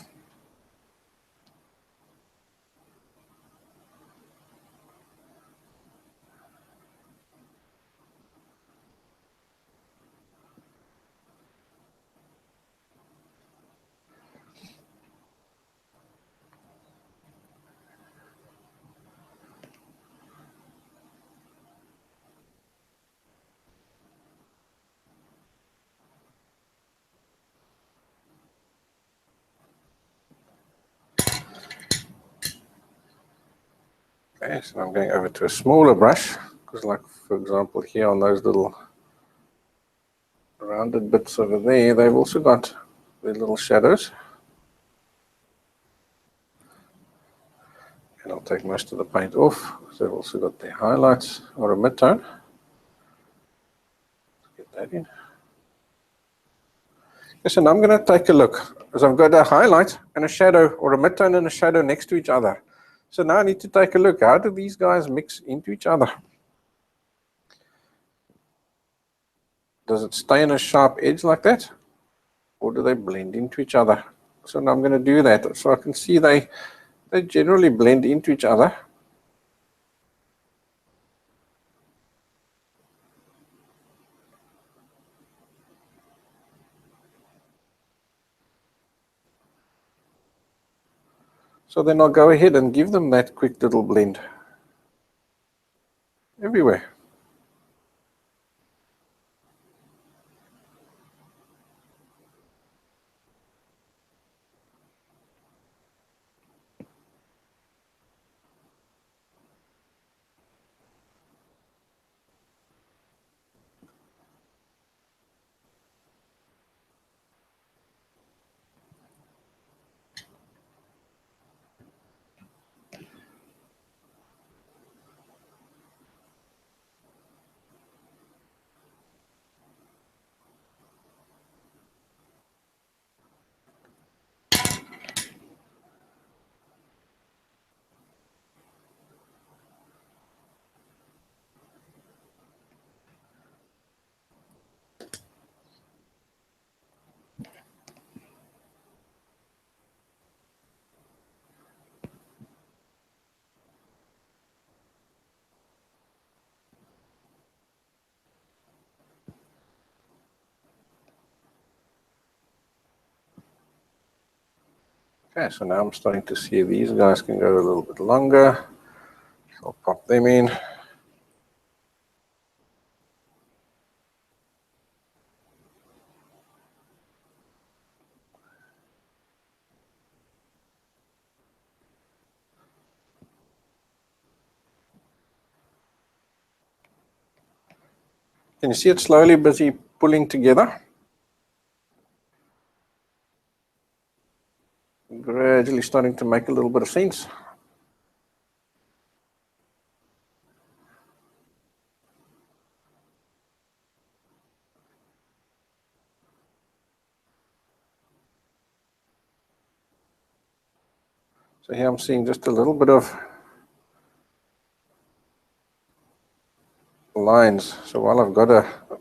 Okay, so I'm going over to a smaller brush, because like for example here on those little rounded bits over there, they've also got their little shadows. And I'll take most of the paint off, because they've also got their highlights or a mid-tone. Get that in. Yes, and I'm going to take a look, because I've got a highlight and a shadow, or a mid-tone and a shadow next to each other. So now I need to take a look, how do these guys mix into each other? Does it stay in a sharp edge like that? Or do they blend into each other? So now I'm going to do that, so I can see they generally blend into each other. So then I'll go ahead and give them that quick little blend everywhere. Okay, so now I'm starting to see these guys can go a little bit longer. So I'll pop them in. Can you see it slowly busy pulling together? Gradually starting to make a little bit of sense. So here I'm seeing just a little bit of lines. So while I've got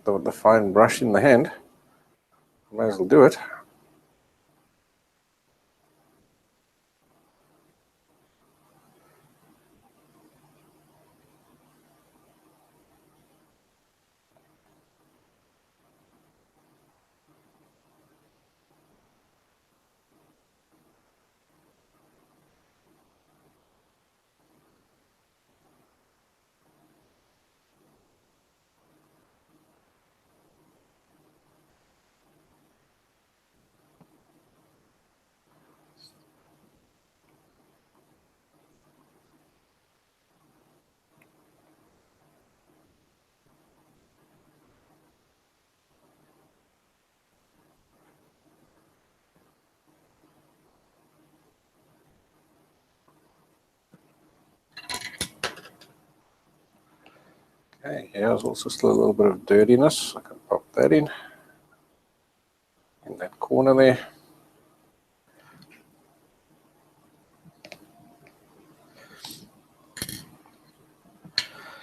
the fine brush in the hand, I might as well do it. Okay, here's also still a little bit of dirtiness. I can pop that in. corner there.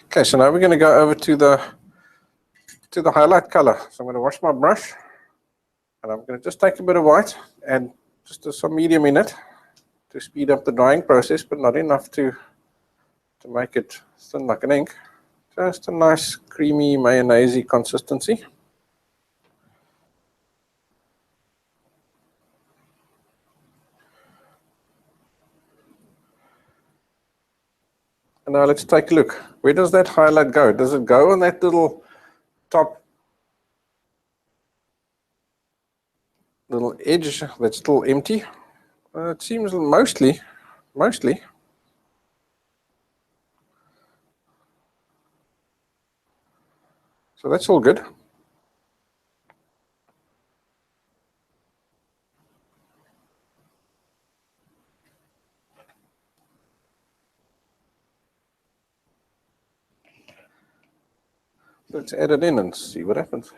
Okay, so now we're going to go over to the highlight color. So I'm going to wash my brush, and I'm going to just take a bit of white and just some medium in it to speed up the drying process, but not enough to make it thin like an ink. Just a nice creamy mayonnaise-y consistency. And now let's take a look. Where does that highlight go? Does it go on that little top little edge that's still empty? It seems mostly. So that's all good. Let's add it in and see what happens.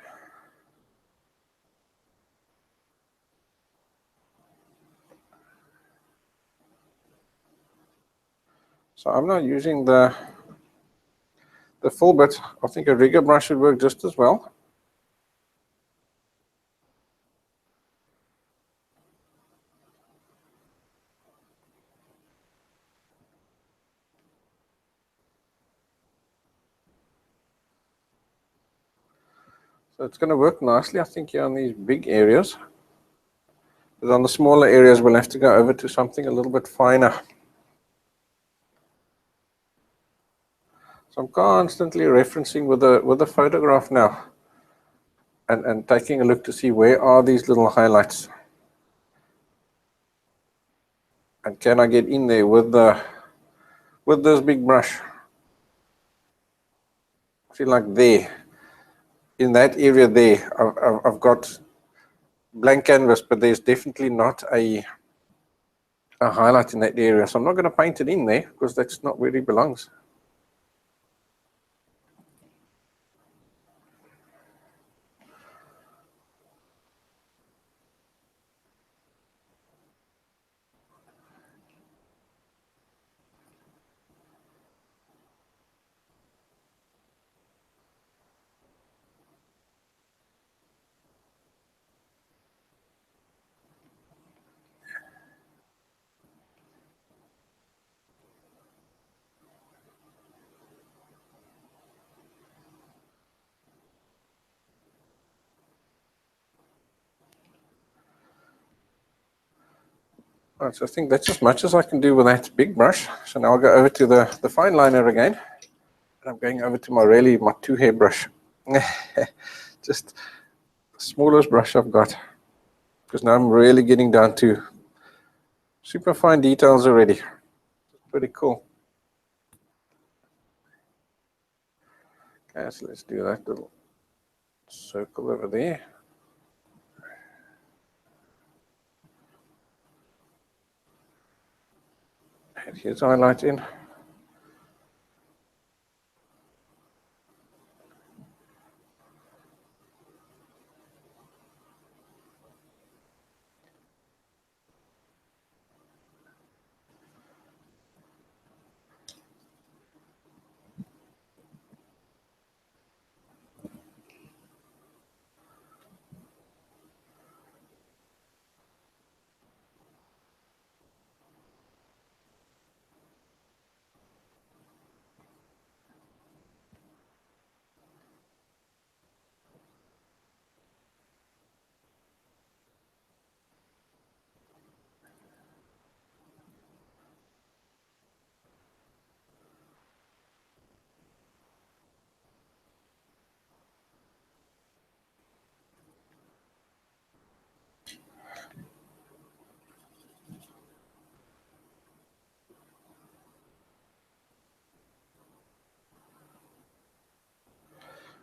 So I'm not using the full bit. I think a rigger brush would work just as well. So it's going to work nicely, I think, here on these big areas. But on the smaller areas, we'll have to go over to something a little bit finer. So I'm constantly referencing with the photograph now, and taking a look to see where are these little highlights, and can I get in there with this big brush. See, like there, in that area there, I've got blank canvas, but there's definitely not a highlight in that area. So I'm not going to paint it in there because that's not where it belongs. Right, so I think that's as much as I can do with that big brush. So now I'll go over to the fine liner again. And I'm going over to my 2-hair brush. Just the smallest brush I've got. Because now I'm really getting down to super fine details already. Pretty cool. Okay, so let's do that little circle over there. And here's highlight in.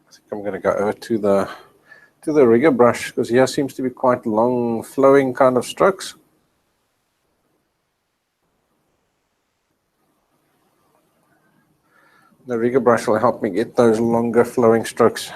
I think I'm going to go over to the rigger brush, because here seems to be quite long flowing kind of strokes. The rigger brush will help me get those longer flowing strokes.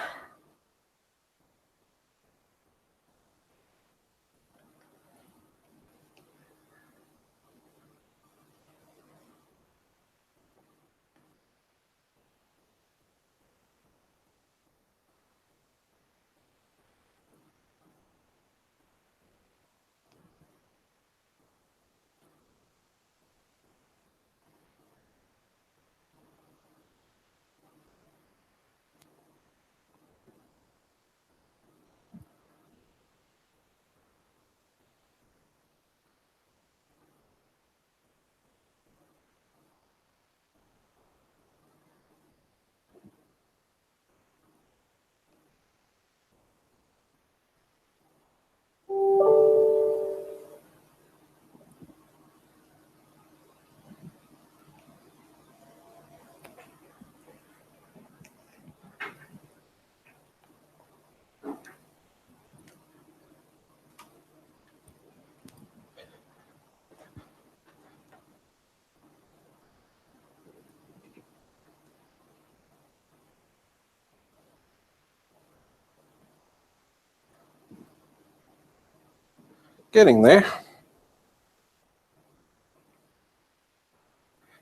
Getting there.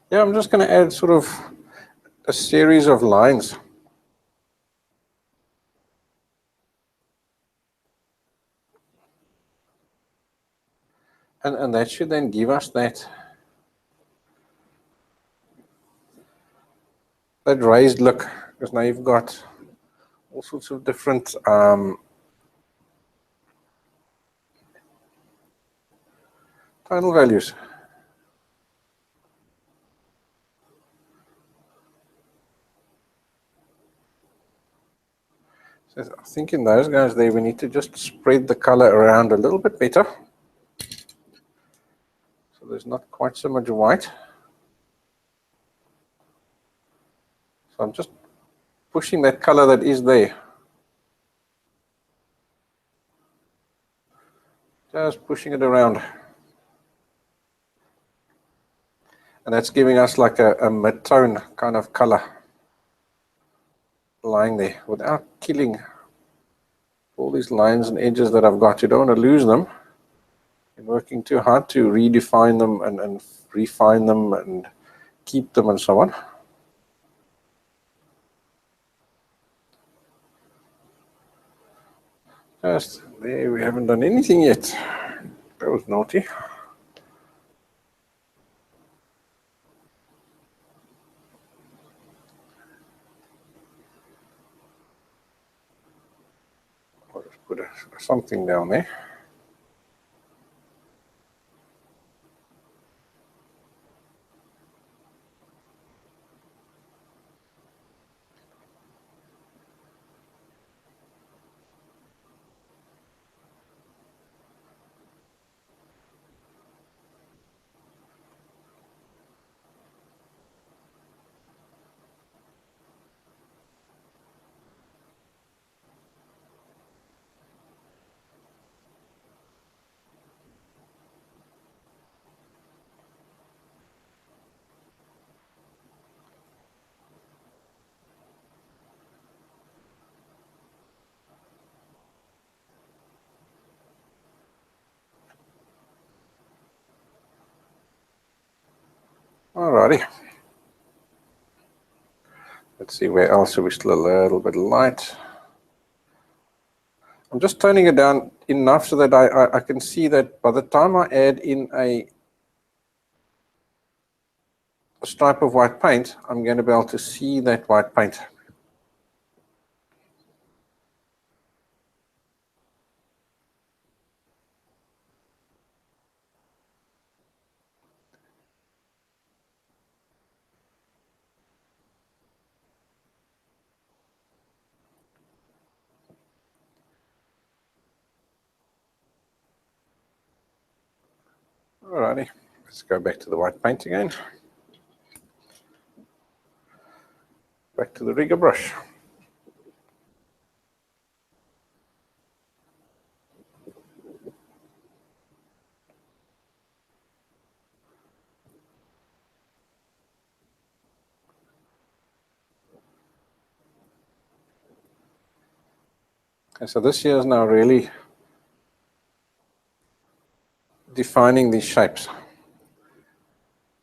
Yeah, I'm just going to add sort of a series of lines. And that should then give us that raised look, because now you've got all sorts of different tonal values. So I think in those guys there we need to just spread the color around a little bit better. So there's not quite so much white. So I'm just pushing that color that is there. Just pushing it around. And that's giving us like a mid-tone kind of color lying there without killing all these lines and edges that I've got. You don't want to lose them. You're working too hard to redefine them and refine them and keep them and so on. Just there, we haven't done anything yet. That was naughty. I'll just put something down there. Alrighty. Let's see where else are we still a little bit light. I'm just toning it down enough so that I can see that by the time I add in a stripe of white paint, I'm going to be able to see that white paint. Alrighty, let's go back to the white paint again. Back to the rigger brush. Okay, so this here is now really defining these shapes.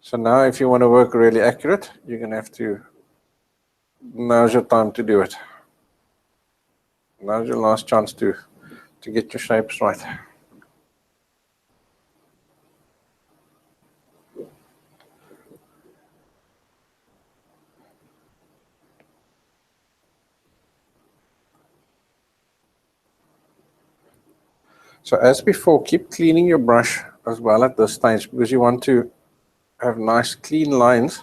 So now if you want to work really accurate, you're going to have to, now's your time to do it. Now's your last chance to get your shapes right. So as before, keep cleaning your brush as well at this stage because you want to have nice clean lines.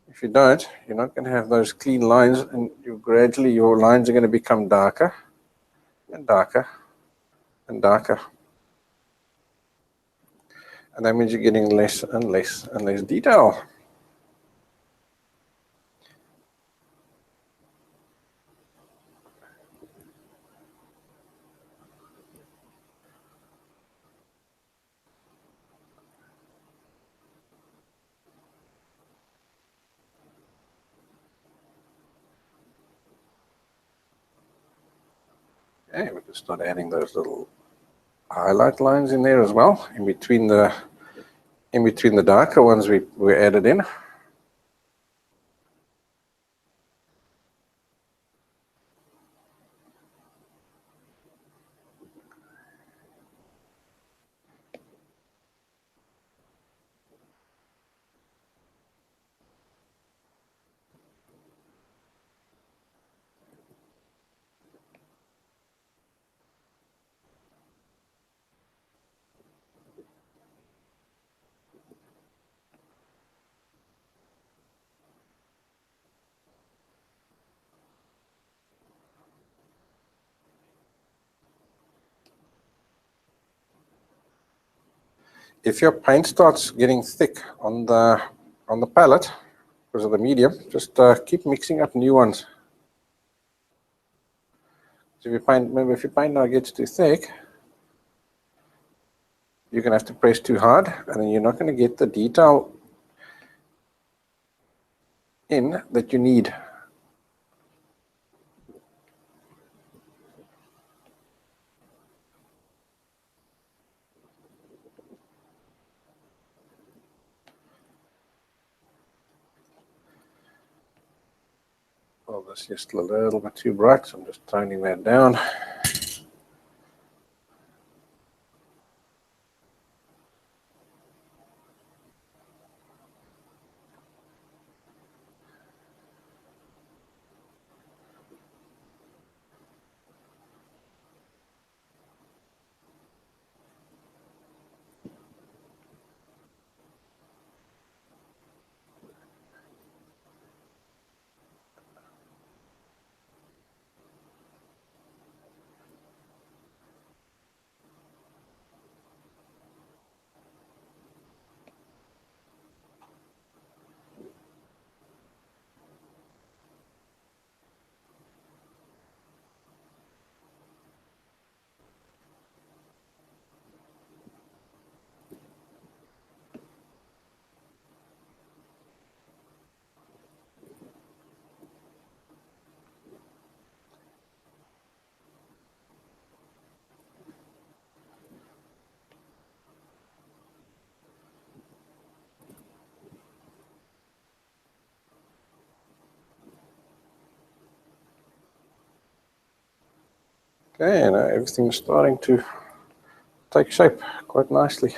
If you don't, you're not going to have those clean lines, and gradually your lines are going to become darker and darker and darker. And that means you're getting less and less and less detail. Okay, we can start adding those little highlight lines in there as well, in between the darker ones we added in. If your paint starts getting thick on the palette because of the medium, just keep mixing up new ones. So if your paint now gets too thick, you're going to have to press too hard, and then you're not going to get the detail in that you need. Well, that's just a little bit too bright, so I'm just toning that down. Okay, and everything's starting to take shape quite nicely.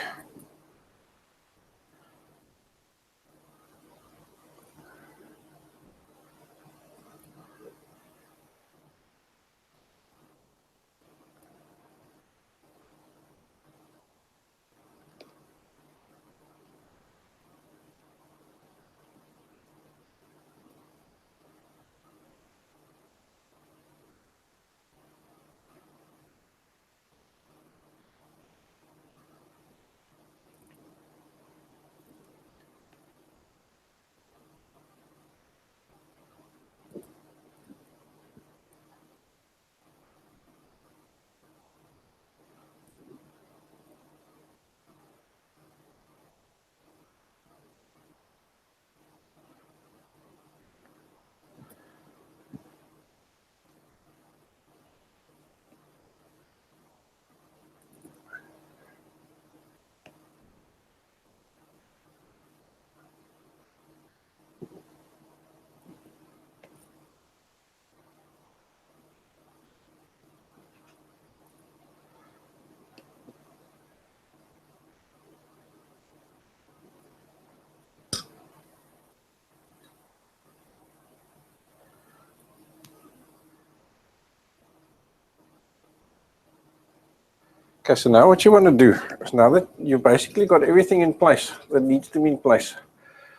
Okay, so now what you want to do is, now that you've basically got everything in place that needs to be in place,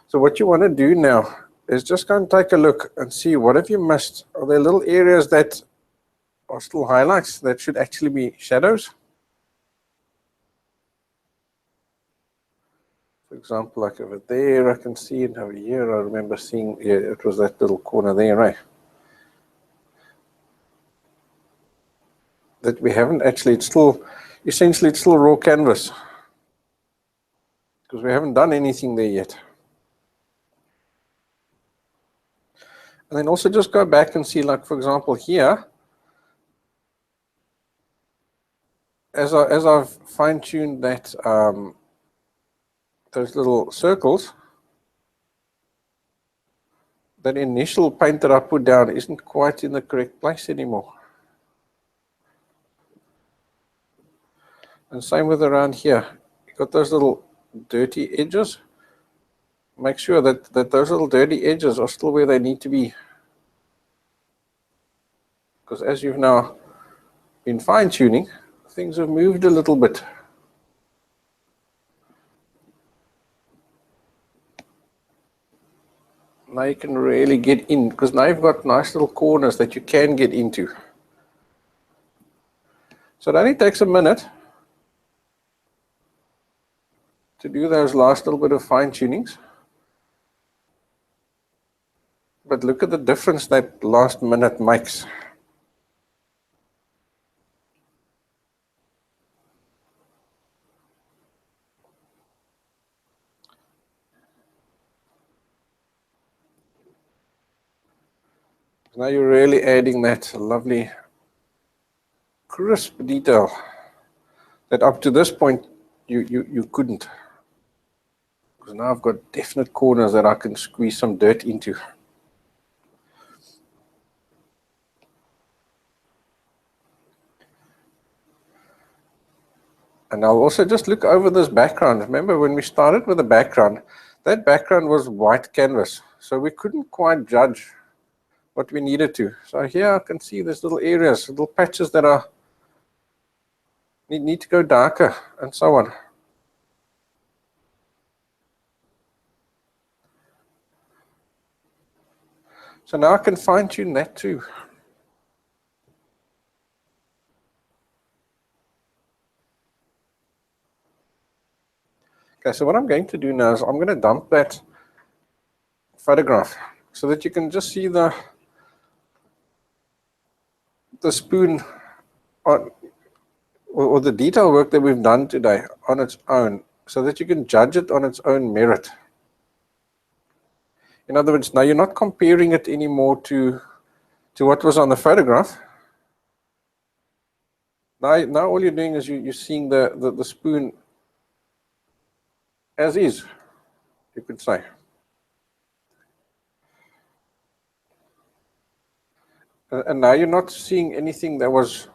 so what you want to do now is just go and take a look and see what have you missed. Are there little areas that are still highlights that should actually be shadows? For example, like over there, I can see it. Over here, I remember seeing, yeah, it was that little corner there, right? That we haven't actually, it's still, essentially it's still raw canvas because we haven't done anything there yet. And then also just go back and see, like, for example, here, as I've fine-tuned that those little circles, that initial paint that I put down isn't quite in the correct place anymore. And same with around here. You've got those little dirty edges. Make sure that those little dirty edges are still where they need to be. Because as you've now been fine-tuning, things have moved a little bit. Now you can really get in, because now you've got nice little corners that you can get into. So it only takes a minute to do those last little bit of fine-tunings. But look at the difference that last minute makes. Now you're really adding that lovely crisp detail that up to this point you couldn't. Because now I've got definite corners that I can squeeze some dirt into. And I'll also just look over this background. Remember when we started with the background, that background was white canvas. So we couldn't quite judge what we needed to. So here I can see there's little areas, little patches that are need to go darker and so on. So now I can fine tune that too. Okay, so what I'm going to do now is I'm going to dump that photograph so that you can just see the spoon on, or the detail work that we've done today on its own, so that you can judge it on its own merit. In other words, now you're not comparing it anymore to what was on the photograph. Now all you're doing is you're seeing the spoon as is, you could say. And now you're not seeing anything that was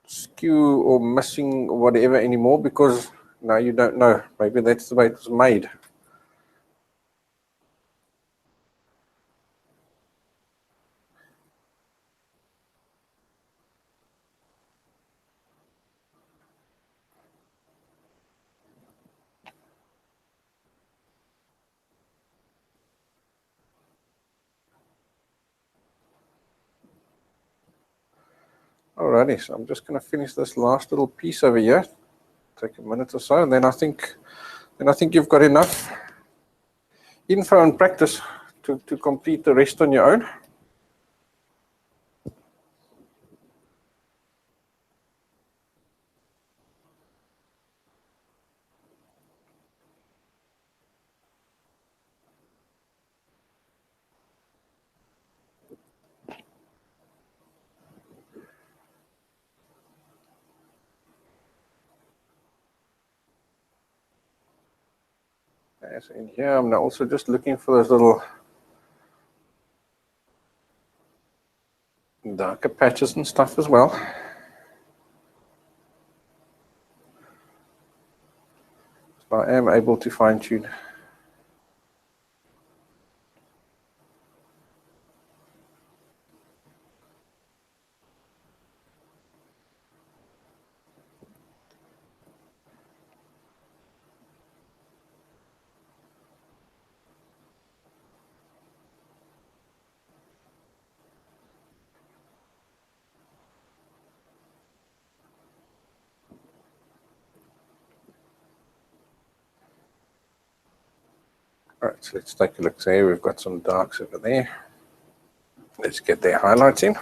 skew or missing or whatever anymore, because now you don't know. Maybe that's the way it was made. Alrighty, so I'm just going to finish this last little piece over here. Take a minute or so, and then I think you've got enough info and practice to complete the rest on your own. Okay, so in here, I'm now also just looking for those little darker patches and stuff as well. So I am able to fine tune. All right, so let's take a look. Say we've got some darks over there. Let's get their highlights in.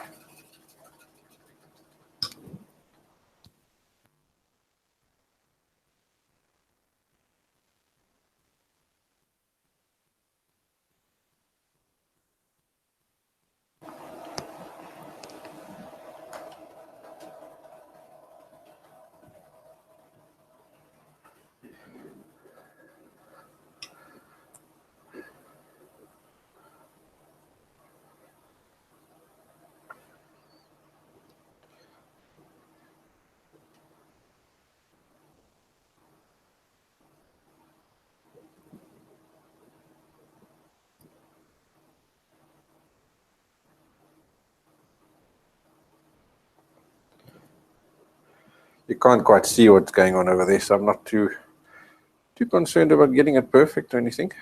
You can't quite see what's going on over there, so I'm not too concerned about getting it perfect or anything.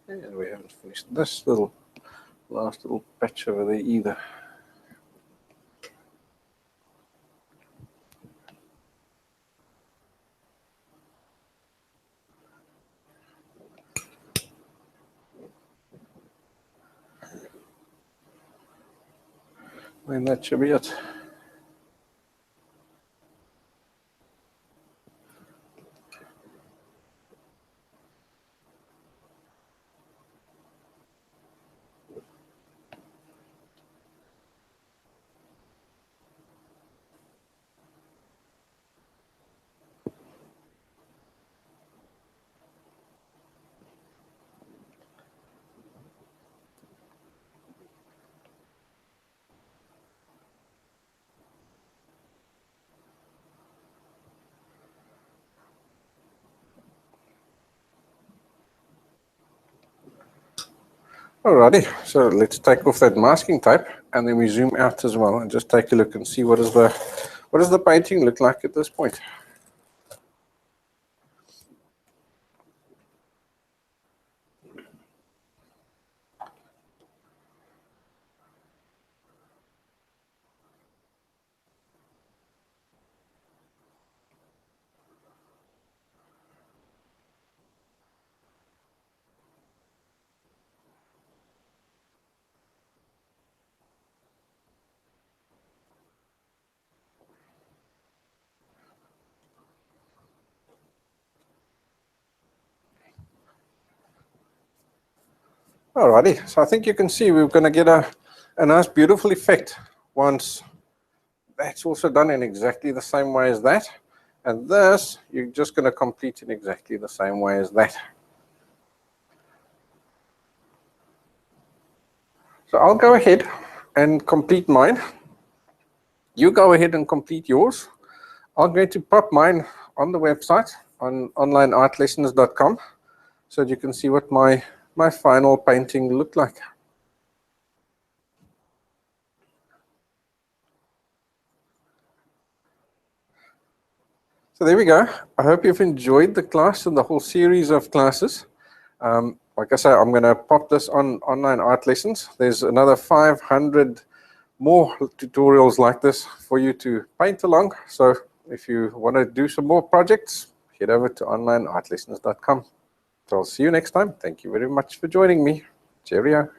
And we haven't finished this last little patch over there either. And that should be it. Alrighty, so let's take off that masking tape and then we zoom out as well and just take a look and see what does the painting look like at this point. Alrighty, so I think you can see we're going to get a nice beautiful effect once that's also done in exactly the same way as that. And this, you're just going to complete in exactly the same way as that. So I'll go ahead and complete mine. You go ahead and complete yours. I'm going to pop mine on the website on onlineartlessons.com so that you can see what my final painting looked like. So there we go. I hope you've enjoyed the class and the whole series of classes. Like I say, I'm going to pop this on Online Art Lessons. There's another 500 more tutorials like this for you to paint along. So if you want to do some more projects, head over to onlineartlessons.com. So I'll see you next time. Thank you very much for joining me. Cheerio.